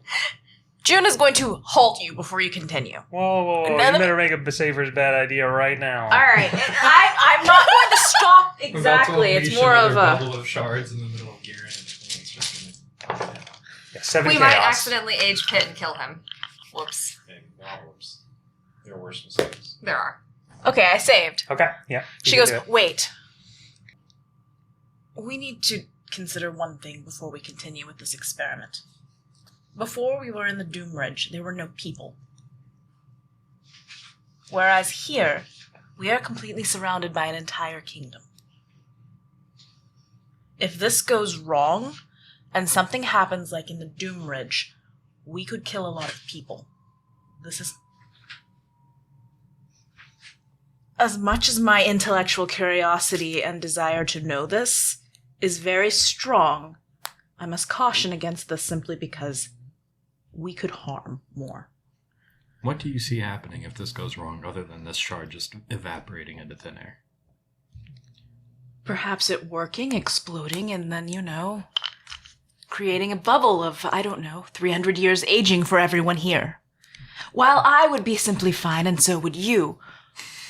June is going to halt you before you continue. Whoa. No, You let me- better make a Safer's bad idea right now. All right. I'm not going to stop exactly. It's more of a... bubble of shards in the middle of Garen. And it's just gonna... Yeah, 7 We chaos. might accidentally age Pit and kill him. Whoops. Whoops. There are worse mistakes. There are. Okay, I saved. Okay, yeah. She you goes, can do it. wait. We need to consider one thing before we continue with this experiment. Before we were in the Doom Ridge, there were no people. Whereas here, we are completely surrounded by an entire kingdom. If this goes wrong, and something happens like in the Doom Ridge, we could kill a lot of people. This is... As much as my intellectual curiosity and desire to know this is very strong, I must caution against this simply because we could harm more. What do you see happening if this goes wrong, other than this shard just evaporating into thin air? Perhaps it working, exploding, and then, creating a bubble of, 300 years aging for everyone here. While I would be simply fine, and so would you,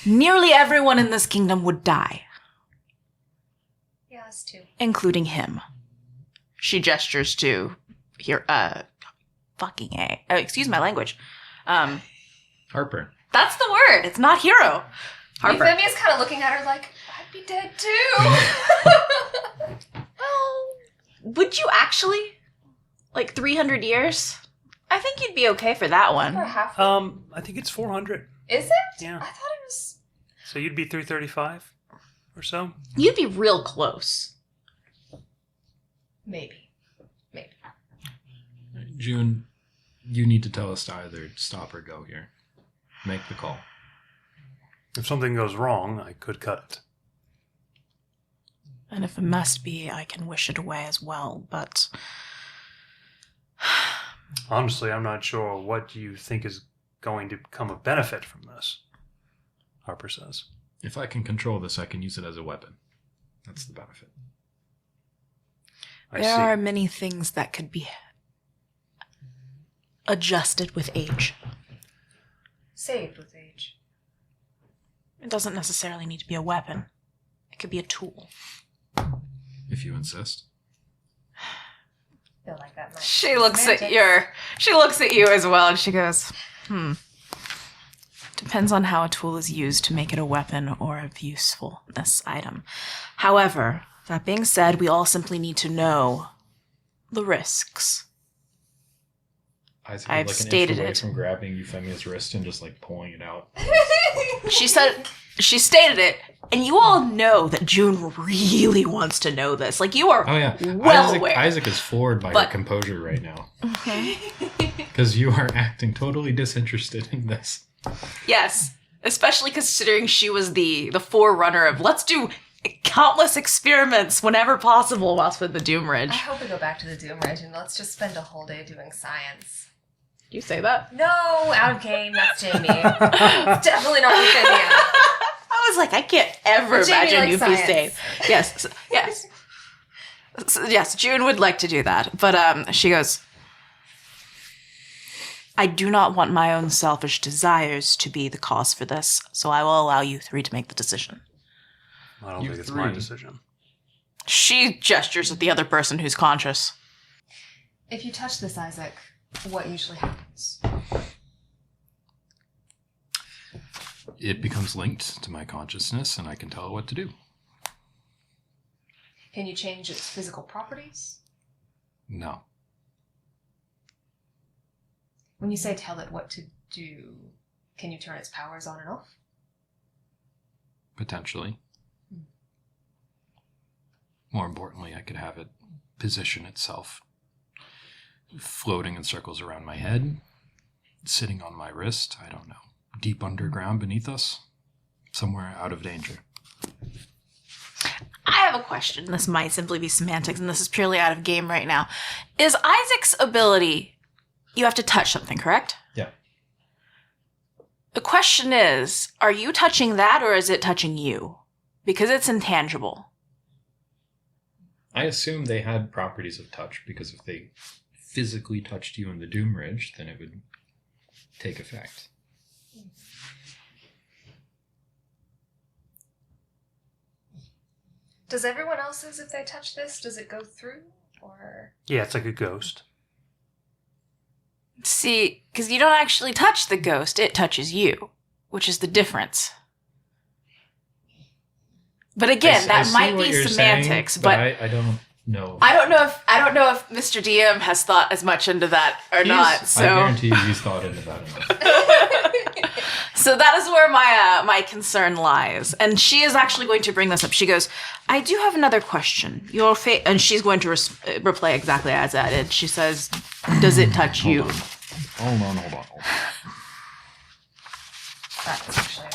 nearly everyone in this kingdom would die. Yeah, us too. Including him. She gestures to here, fucking A. Oh, excuse my language. Harper. That's the word. It's not hero. Harper. Euphemia's kind of looking at her like, I'd be dead too. Well, would you actually? 300 years? I think you'd be okay for that one. Or half. I think it's 400. Is it? Yeah. I thought it was. So you'd be 335 or so? You'd be real close. Maybe. June, you need to tell us to either stop or go here. Make the call. If something goes wrong, I could cut it. And if it must be, I can wish it away as well, but... Honestly, I'm not sure what you think is going to come of benefit from this, Harper says. If I can control this, I can use it as a weapon. That's the benefit. I There see. are many things that could be adjusted with age. Saved with age. It doesn't necessarily need to be a weapon. It could be a tool. If you insist. I feel like that might. She looks at you as well, and she goes, Depends on how a tool is used to make it a weapon or a usefulness item. However, that being said, we all simply need to know the risks. Isaac I've is stated away it. from grabbing Euphemia's wrist and just pulling it out. She stated it, and you all know that June really wants to know this. You are Oh yeah, well aware. Isaac is floored by your composure right now because you are acting totally disinterested in this. Yes, especially considering she was the forerunner of let's do countless experiments whenever possible whilst with the Doom Ridge. I hope we go back to the Doom Ridge and let's just spend a whole day doing science. You say that? No, out of game. That's Jamie. It's definitely not Euphemia. I was I can't ever But Jamie imagine you likes be saying yes. Yes, June would like to do that, but she goes, I do not want my own selfish desires to be the cause for this, so I will allow you three to make the decision. I don't You think it's my three. decision. She gestures at the other person who's conscious. If you touch this, Isaac, what usually happens? It becomes linked to my consciousness, and I can tell it what to do. Can you change its physical properties? No. When you say tell it what to do, can you turn its powers on and off? Potentially. More importantly, I could have it position itself, floating in circles around my head, sitting on my wrist, I don't know, deep underground beneath us, somewhere out of danger. I have a question. This might simply be semantics, and this is purely out of game right now. Is Isaac's ability, you have to touch something, correct? Yeah. The question is, are you touching that or is it touching you? Because it's intangible. I assume they had properties of touch, because if they physically touched you in the Doom Ridge, then it would take effect. Does everyone else's, if they touch this, does it go through? Or Yeah, it's like a ghost. See, because you don't actually touch the ghost, it touches you, which is the difference. But again, that might be semantics, but I don't know. I don't know if Mr. DM has thought as much into that or not. So I guarantee you he's thought into that enough. So that is where my concern lies. And she is actually going to bring this up. She goes, I do have another question. Your fate, and she's going to reply exactly as I did. She says, does it touch you? Hold on. That's actually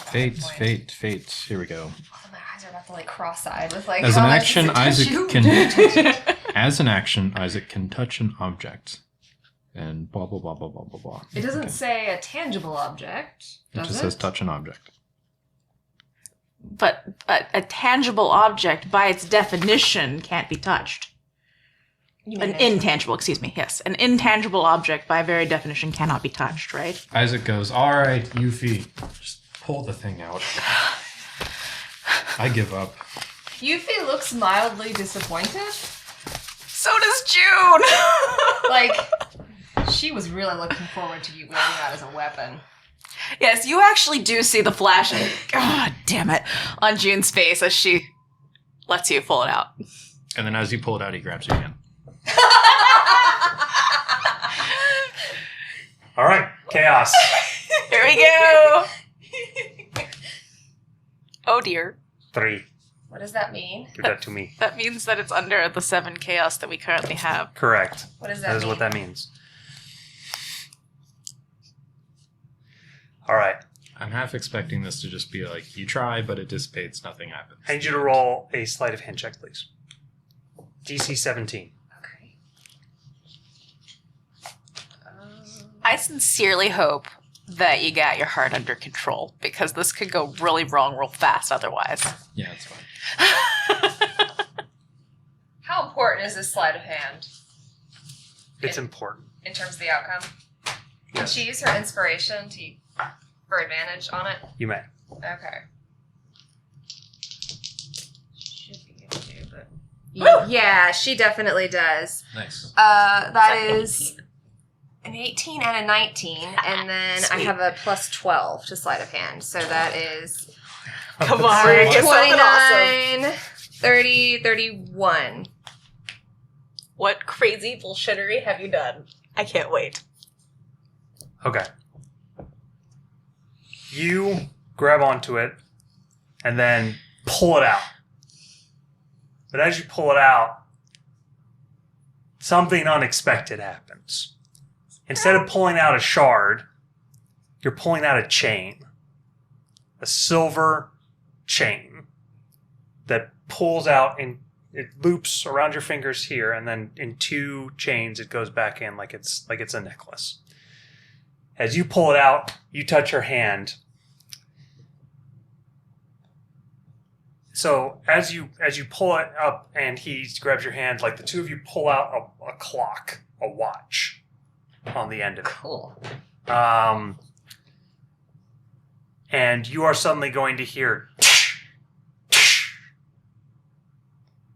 Fate. Here we go. Oh, my eyes are about to like cross-eyed with like. As an how much action, does it touch Isaac you? can. As an action, Isaac can touch an object, and blah blah blah blah blah blah blah. It doesn't say a tangible object, It does just it? says touch an object. But a tangible object, by its definition, can't be touched. You An mean it? intangible, excuse me, yes. An intangible object, by very definition, cannot be touched, right? Isaac goes, all right, Yuffie, just pull the thing out. I give up. Yuffie looks mildly disappointed. So does June! Like, she was really looking forward to you wearing that as a weapon. Yes, you actually do see the flash of, God damn it, on June's face as she lets you pull it out. And then as you pull it out, he grabs your hand. All right, chaos. Here we go! Oh dear. 3. What does that mean? Give that to me. That means that it's under the 7 chaos that we currently have. Correct. What does that That is mean? what that means. All right. I'm half expecting this to just be like, you try, but it dissipates, nothing happens. I need you to roll a sleight of hand check, please. DC 17. Okay. I sincerely hope that you got your heart under control, because this could go really wrong real fast otherwise. Yeah, it's fine. How important is this sleight of hand It's important. in terms of the outcome? Can Yes. she use her inspiration for advantage on it? You may. Okay. Should be able to, but Woo! yeah, she definitely does. Nice. That Is is an 18 and a 19, and then I Sweet. have a plus 12 to sleight of hand, so that is Come on, we're gonna get something awesome. 29, 30, 31. What crazy bullshittery have you done? I can't wait. Okay. You grab onto it and then pull it out. But as you pull it out, something unexpected happens. Instead of pulling out a shard, you're pulling out a chain. A silver chain that pulls out and it loops around your fingers here, and then in 2 chains it goes back in like it's a necklace. As you pull it out, you touch her hand. So as you pull it up and he grabs your hand, like the two of you pull out a clock, a watch on the end of it. Cool. And you are suddenly going to hear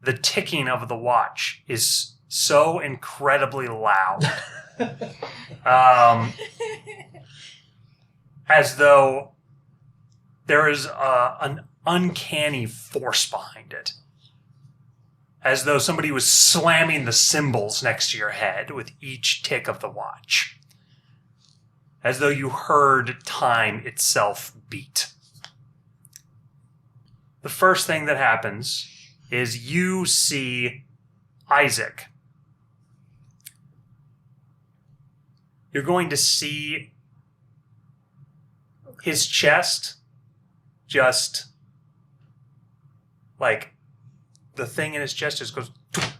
the ticking of the watch is so incredibly loud. As though there is an uncanny force behind it. As though somebody was slamming the cymbals next to your head with each tick of the watch. As though you heard time itself beat. The first thing that happens is you see Isaac. You're going to see his chest just like the thing in his chest just goes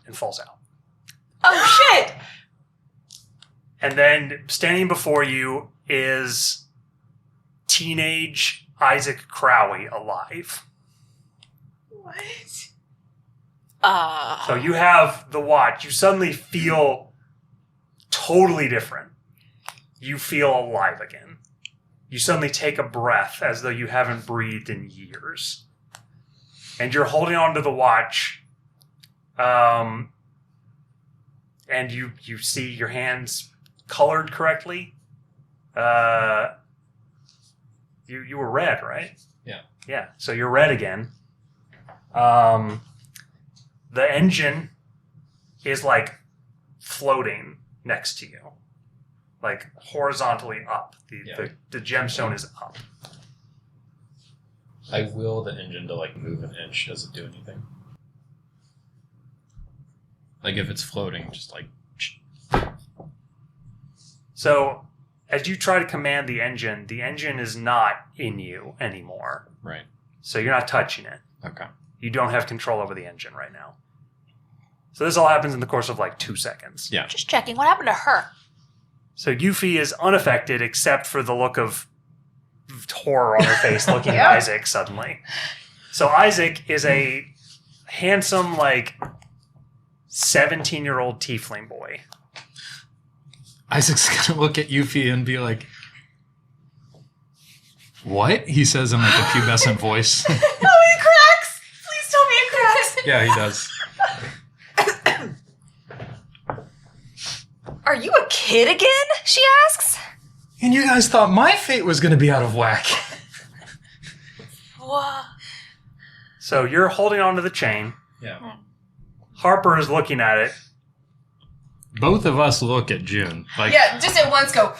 and falls out. Oh shit! And then standing before you is teenage Isaac Crowley alive. What? So you have the watch. You suddenly feel totally different. You feel alive again. You suddenly take a breath as though you haven't breathed in years. And you're holding on to the watch. And you see your hands colored correctly, you were red, right? Yeah. Yeah. So you're red again. The engine is like floating next to you, like horizontally up. The gemstone is up. I will the engine to like move an inch. Does it do anything? Like if it's floating, just like. So as you try to command the engine is not in you anymore. Right. So you're not touching it. Okay. You don't have control over the engine right now. So this all happens in the course of like 2 seconds. Yeah. Just checking. What happened to her? So Yuffie is unaffected except for the look of horror on her face looking at Isaac suddenly. So Isaac is a handsome, like, 17-year-old tiefling boy. Isaac's gonna look at Yuffie and be like, "What?" He says in like a pubescent voice. Oh, it cracks! Please tell me it cracks. Yeah, he does. Are you a kid again? She asks. And you guys thought my fate was gonna be out of whack. What? So you're holding onto the chain. Yeah. Harper is looking at it. Both of us look at June. Like, Yeah, just at once go.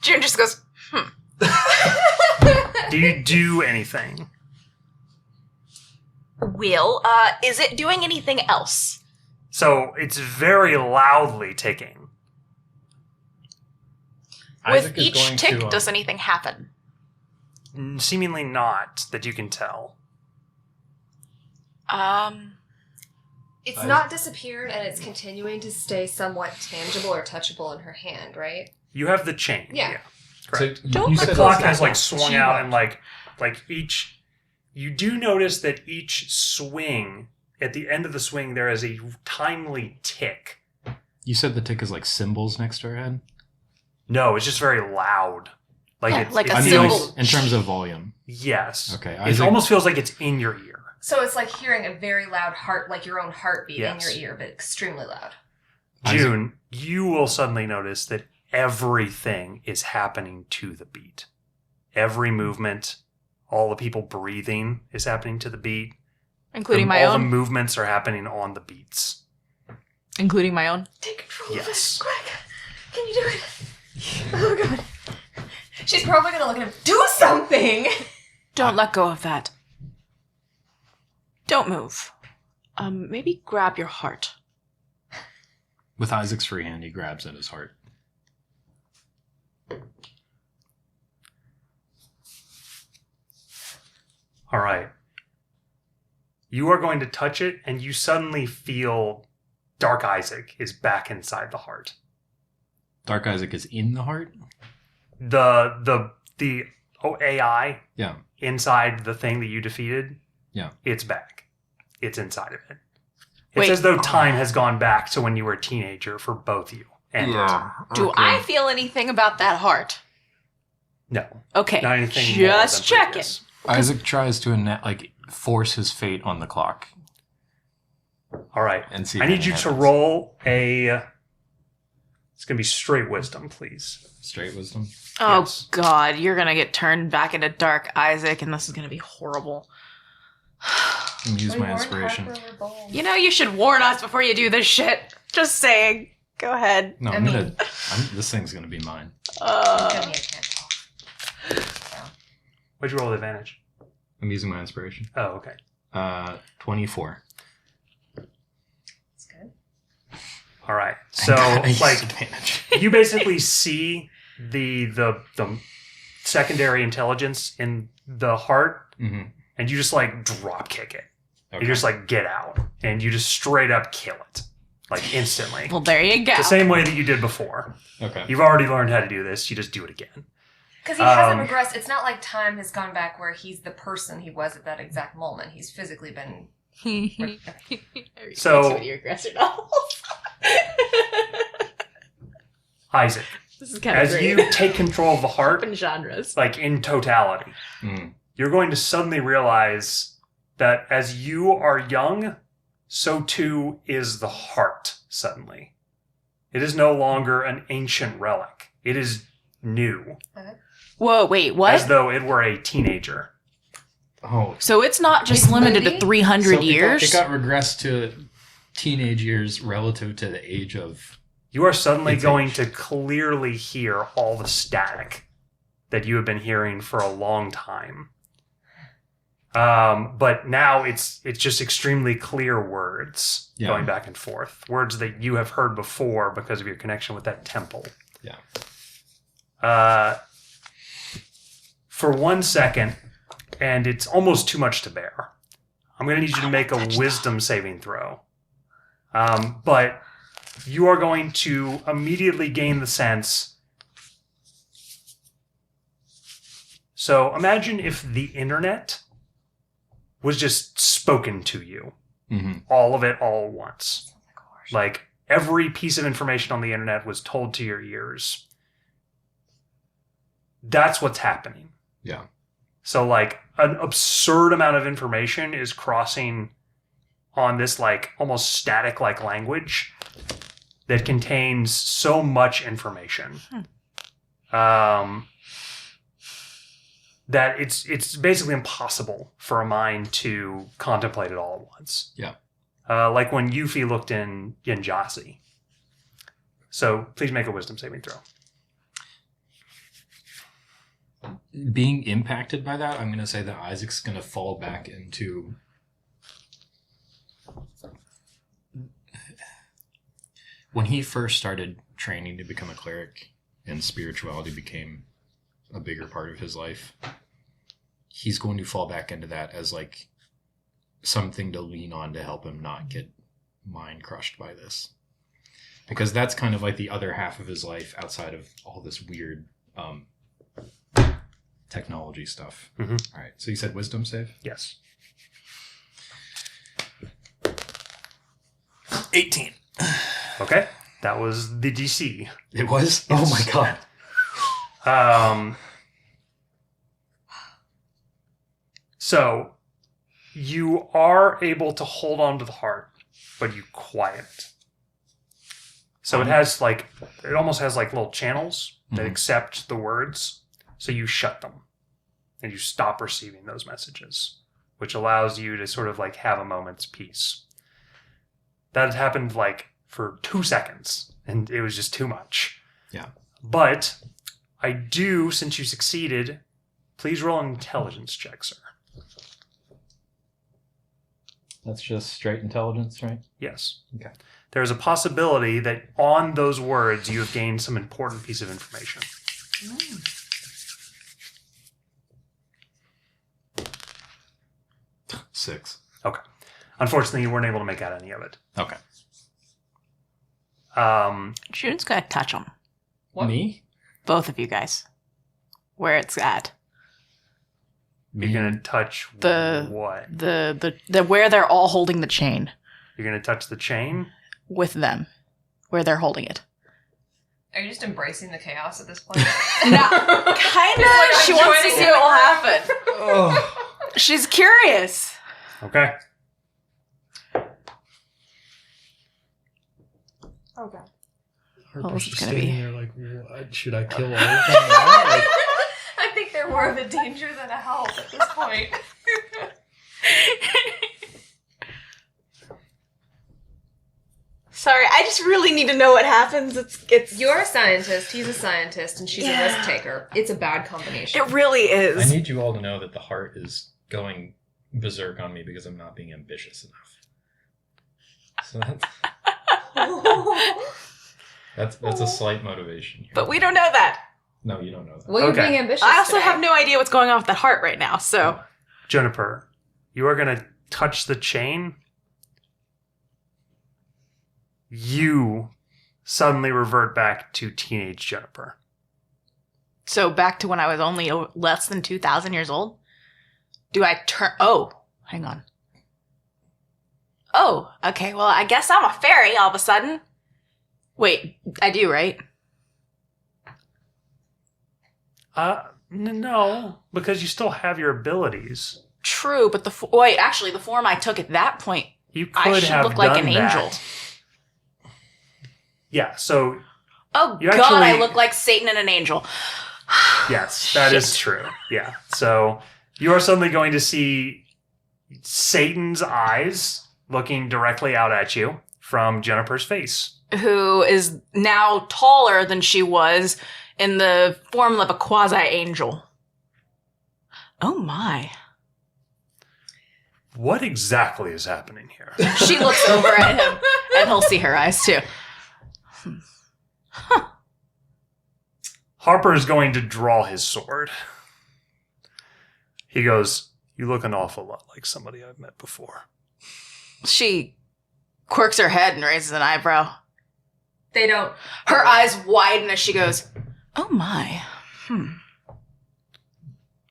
June just goes, Do you do anything? Will, is it doing anything else? So it's very loudly ticking. Isaac With is each going tick, to, does anything happen? Seemingly not, that you can tell. It's not disappeared, and it's continuing to stay somewhat tangible or touchable in her hand, right? You have the chain. Yeah. Correct. Don't you let The said go clock of has that. like swung out and like each. You do notice that each swing, at the end of the swing, there is a timely tick. You said the tick is like cymbals next to her head? No, it's just very loud. Like Yeah, it's, like it a I mean, cymbal. feels, in terms of volume. yes. Okay. It almost feels like it's in your ear. So it's like hearing a very loud heart, like your own heartbeat Yes. in your ear, but extremely loud. June, you will suddenly notice that everything is happening to the beat. Every movement, all the people breathing is happening to the beat. Including my all the own? movements are happening on the beats. Including my own? Take control Yes. of it. Quick. Can you do it? Oh, God. She's probably going to look at him. Do something! Don't let go of that. Don't move. Maybe grab your heart. With Isaac's free hand, he grabs at his heart. All right. You are going to touch it, and you suddenly feel Dark Isaac is back inside the heart. Dark Isaac is in the heart? The AI Yeah. inside the thing that you defeated, Yeah. it's back. It's inside of it. It's Wait. as though time has gone back to when you were a teenager for both you and it. Do I feel anything about that heart? No. Okay. Not anything more Just than checking. previous. Isaac tries to force his fate on the clock. All right. And see I if need it you to happens. roll a... It's going to be straight wisdom, please. Straight wisdom. Oh, Yes. God. You're going to get turned back into Dark Isaac, and this is going to be horrible. Let me use my inspiration. You know, you should warn us before you do this shit. Just saying. Go ahead. No, this thing's gonna be mine. What'd you roll with advantage? I'm using my inspiration. Oh, okay. 24. That's good. All right. So, I used like, advantage. you basically see the secondary intelligence in the heart, Mm-hmm. and you just, like, drop kick it. Okay. You just, like, get out, and you just straight up kill it. Like, instantly. Well, there you go. The same way that you did before. Okay. You've already learned how to do this. You just do it again. Because he hasn't regressed. It's not like time has gone back where he's the person he was at that exact moment. He's physically been... So- your aggressor novels. Isaac, This is kind of as great. you take control of the heart, Open genres. like, in totality, Mm. you're going to suddenly realize that as you are young, so too is the heart suddenly. It is no longer an ancient relic. It is new. Whoa, wait, what? As though it were a teenager. Oh, So it's not just limited to 300 so years? It got regressed to teenage years relative to the age of... You are suddenly Its going age. to clearly hear all the static that you have been hearing for a long time. But now it's just extremely clear words going back and forth. Words that you have heard before because of your connection with that temple. Yeah. For 1 second, and it's almost too much to bear, I'm going to need you to make a wisdom saving throw. But you are going to immediately gain the sense. So imagine if the internet was just spoken to you. Mm-hmm. All of it all at once. Like every piece of information on the internet was told to your ears. That's what's happening. Yeah. So like an absurd amount of information is crossing on this like almost static like language that contains so much information. That it's basically impossible for a mind to contemplate it all at once. Yeah. Like when Yuffie looked in Yenjasi. So please make a wisdom saving throw. Being impacted by that, I'm going to say that Isaac's going to fall back into... When he first started training to become a cleric and spirituality became a bigger part of his life, he's going to fall back into that as like something to lean on to help him not get mind crushed by this. Because that's kind of like the other half of his life outside of all this weird technology stuff. Mm-hmm. All right, so you said wisdom save? Yes. 18. Okay. That was the DC. It was? Yes. Oh my god. So you are able to hold on to the heart, but you quiet it. So it has like, it almost has like little channels that accept the words. So you shut them and you stop receiving those messages, which allows you to sort of like have a moment's peace. That had happened like for 2 seconds and it was just too much. Yeah. But I do, since you succeeded, please roll an intelligence check, sir. That's just straight intelligence, right? Yes. Okay. There's a possibility that on those words you have gained some important piece of information. Six. Okay. Unfortunately, you weren't able to make out any of it. Okay. June's gonna touch them. What? Me? Both of you guys. Where it's at. You're going to touch The- what? The where they're all holding the chain You're going to touch the chain? with them. Where they're holding it. Are you just embracing the chaos at this point? Kind of. She wants to see what will happen. Oh. She's curious. Okay. Oh god. This is gonna be- there like, what? Should I kill all of them now? Like, I think they're more of a danger than a help at this point. Sorry, I just really need to know what happens. It's You're a scientist, he's a scientist, and she's a risk taker. It's a bad combination. it really I is. need you all to know that the heart is going berserk on me because I'm not being ambitious enough. So that's a slight motivation here. But we don't know that. No, you don't know that. Well, you're Okay. being ambitious. I also today. have no idea what's going on with that heart right now, so. Juniper, you are going to touch the chain. You suddenly revert back to teenage Juniper. So back to when I was only less than 2,000 years old? Do I turn... Oh, hang on. Oh, okay. Well, I guess I'm a fairy all of a sudden. Wait, I do, right? No, because you still have your abilities. True, but the form I took at that point, You could I should have look like done an that. angel. Yeah, so Oh You God, actually- I look like Satan and an angel. yes, that is Shit. true. Yeah. So you are suddenly going to see Satan's eyes looking directly out at you from Jennifer's face. Who is now taller than she was in the form of a quasi-angel. Oh my. What exactly is happening here? She looks over at him, and he'll see her eyes too. Harper is going to draw his sword. He goes, "You look an awful lot like somebody I've met before." She quirks her head and raises an eyebrow. They don't. Her eyes widen as she goes, oh my.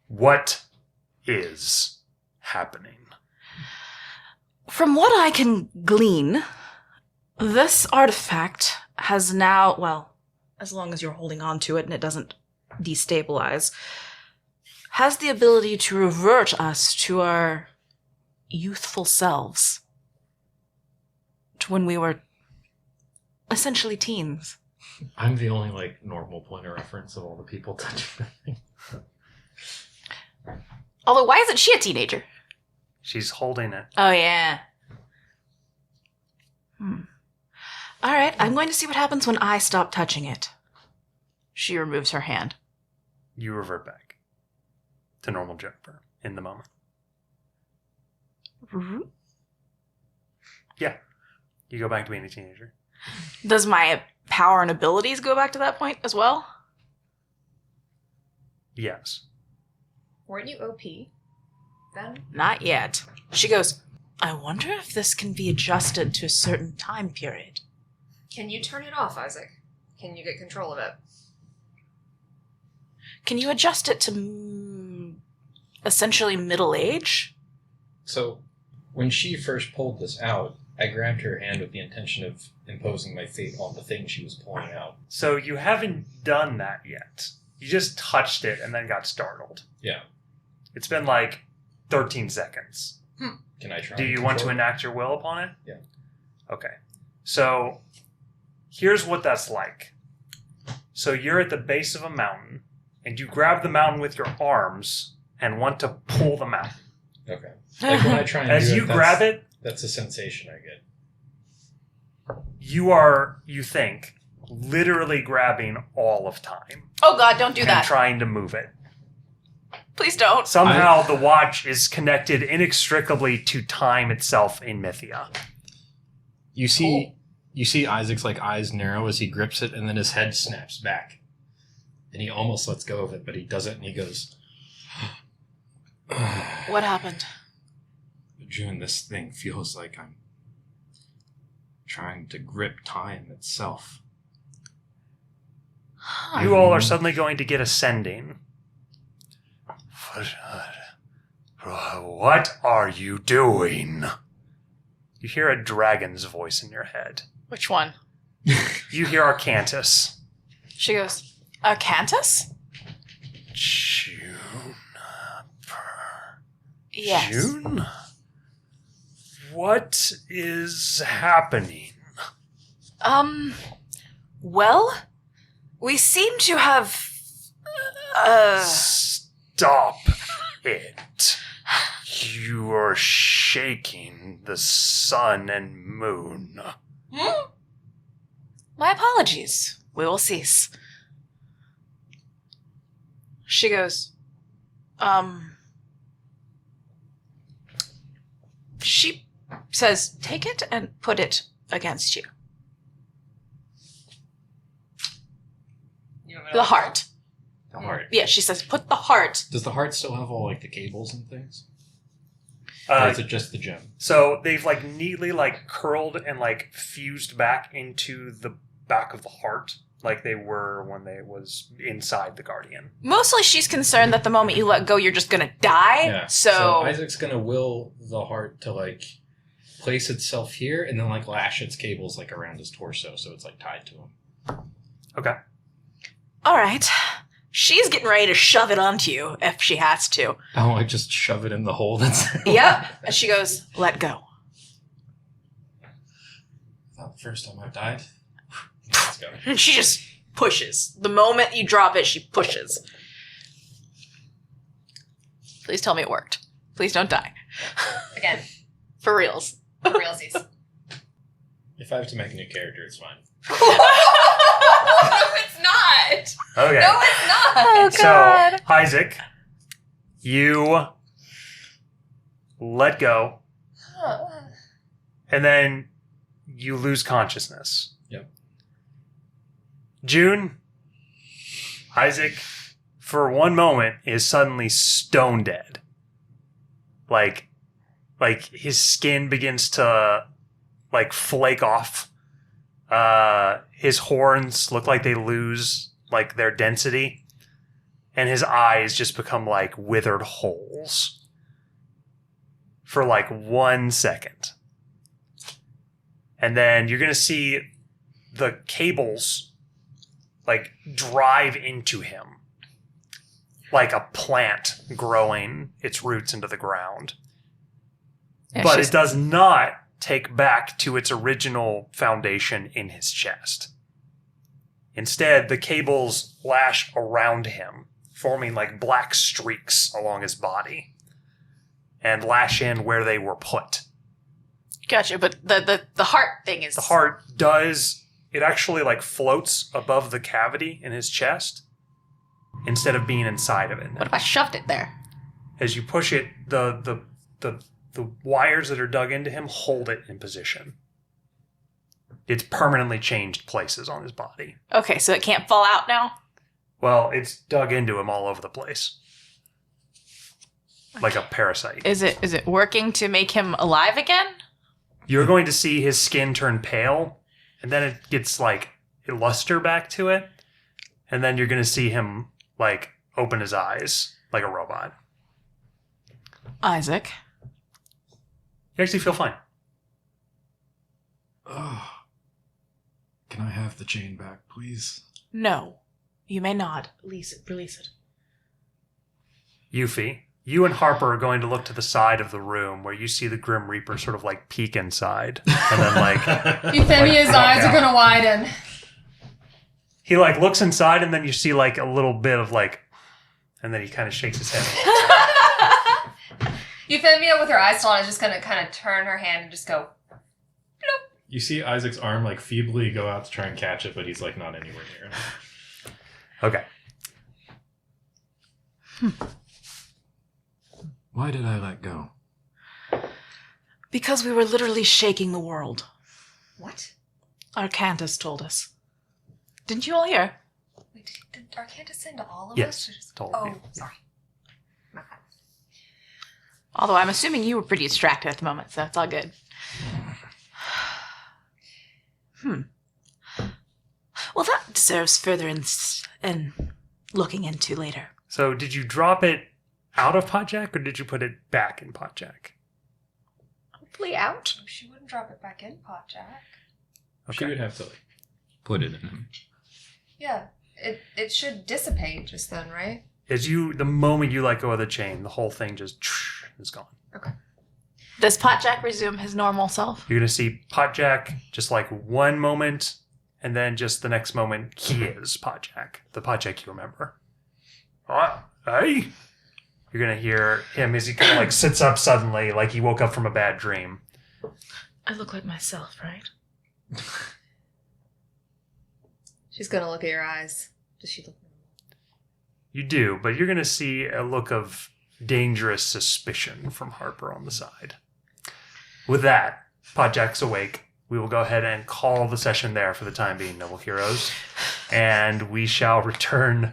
What is happening? From what I can glean, this artifact has now, well, as long as you're holding on to it and it doesn't destabilize, has the ability to revert us to our youthful selves. To when we were essentially teens. I'm the only like normal point of reference of all the people touching that thing. Although, why isn't she a teenager? She's holding it. Oh, yeah. All right, I'm going to see what happens when I stop touching it. She removes her hand. You revert back to normal Jennifer in the moment. Yeah. You go back to being a teenager. Does my power and abilities go back to that point as well? Yes. Weren't you OP then? Not yet. She goes, I wonder if this can be adjusted to a certain time period. Can you turn it off, Isaac? Can you get control of it? Can you adjust it to essentially middle age? So, when she first pulled this out, I grabbed her hand with the intention of imposing my fate on the thing she was pulling out. So you haven't done that yet. You just touched it and then got startled. Yeah. It's been like 13 seconds. Can I try? Do and you want to control it? enact your will upon it? Yeah. Okay. So here's what that's like. So you're at the base of a mountain and you grab the mountain with your arms and want to pull the mountain. Okay. Like when I try and As do you that's- grab it, that's the sensation I get. you are, you think, literally grabbing all of time Oh God, don't do and that. trying to move it. Please don't. Somehow the watch is connected inextricably to time itself in Mythia. You see Isaac's like eyes narrow as he grips it, and then his head snaps back, and he almost lets go of it, but he doesn't, and he goes, What happened? June, this thing feels like I'm trying to grip time itself. You all are suddenly going to get ascending. What are you doing? You hear a dragon's voice in your head. Which one? You hear Arcantus. She goes, Arcantus? Juniper. Yes. June? What is happening? Well, we seem to have, Stop it. You are shaking the sun and moon. My apologies. We will cease. She goes, she says, take it and put it against you. The heart. The heart. Yeah, she says, put the heart. Does the heart still have all like the cables and things? Or is it just the gem? So they've like neatly like curled and like fused back into the back of the heart like they were when they was inside the Guardian. Mostly she's concerned that the moment you let go, you're just gonna die. Yeah. So Isaac's gonna will the heart to like place itself here and then like lash its cables like around his torso so it's like tied to him. Okay. all right. She's getting ready to shove it onto you if she has to. Oh, I just shove it in the hole that's... Yep. And she goes, let go. Not the first time I've died. Let's go. And she just pushes. The moment you drop it, she pushes. Please tell me it worked. Please don't die. Again, For reals. for realsies. If I have to make a new character, it's fine. No, it's not. Okay. No, it's not. Oh, So, God. Isaac, you let go, and then you lose consciousness. Yep. June, Isaac, for one moment, is suddenly stone dead. Like his skin begins to, like, flake off. His horns look like they lose, like, their density. And his eyes just become, like, withered holes. For, like, 1 second. And then you're going to see the cables, like, drive into him. Like a plant growing its roots into the ground. Yeah, But she's- it does not take back to its original foundation in his chest. Instead, the cables lash around him, forming like black streaks along his body, and lash in where they were put. Gotcha, but the heart thing is... The heart does, it actually like floats above the cavity in his chest instead of being inside of it. What if I shoved it there? As you push it, the wires that are dug into him hold it in position. It's permanently changed places on his body. Okay, so it can't fall out now? Well, it's dug into him all over the place. Like a parasite. Is it working to make him alive again? You're going to see his skin turn pale, and then it gets like a luster back to it, and then you're going to see him like open his eyes like a robot. Isaac. You actually feel fine. Oh. Can I have the chain back, please? No. You may not. Release it. Yuffie, you and Harper are going to look to the side of the room where you see the Grim Reaper sort of like peek inside. And then like... Euphemia's Like, eyes walk are gonna widen. he like looks inside and then you see like a little bit of like... And then he kind of shakes his head. Euphemia, with her eyes still on, is just gonna kind of turn her hand and just go. You see Isaac's arm like feebly go out to try and catch it, but he's like not anywhere near it. Okay. Why did I let go? Because we were literally shaking the world. What? Arcantus told us. Didn't you all hear? Wait, did Arcantus send all of Yes, us? Or just... told you. Sorry. My bad. Although I'm assuming you were pretty distracted at the moment, so it's all good. Well, that deserves further in looking into later. So did you drop it out of Potjack or did you put it back in Potjack? Hopefully out. Oh, she wouldn't drop it back in Potjack. She would have to like Put it in him. Yeah, it should dissipate just then, right? The moment you let go of the chain, the whole thing just is gone. Okay. Does Potjack resume his normal self? You're going to see Potjack just like one moment, and then just the next moment, he is Potjack. The Potjack you remember. Hey! You're going to hear him as he kind of like sits up suddenly, like he woke up from a bad dream. I look like myself, right? She's gonna look at your eyes. Does she look? You do, but you're going to see a look of dangerous suspicion from Harper on the side. With that, Potjack's awake. We will go ahead and call the session there for the time being, Noble Heroes. And we shall return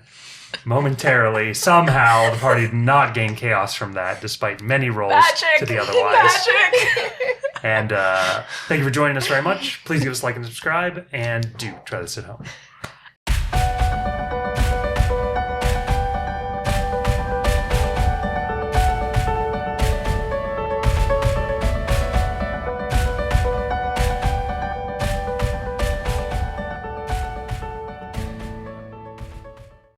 momentarily. Somehow, the party did not gain chaos from that, despite many rolls to the otherwise. And thank you for joining us very much. Please give us a like and subscribe, and do try this at home.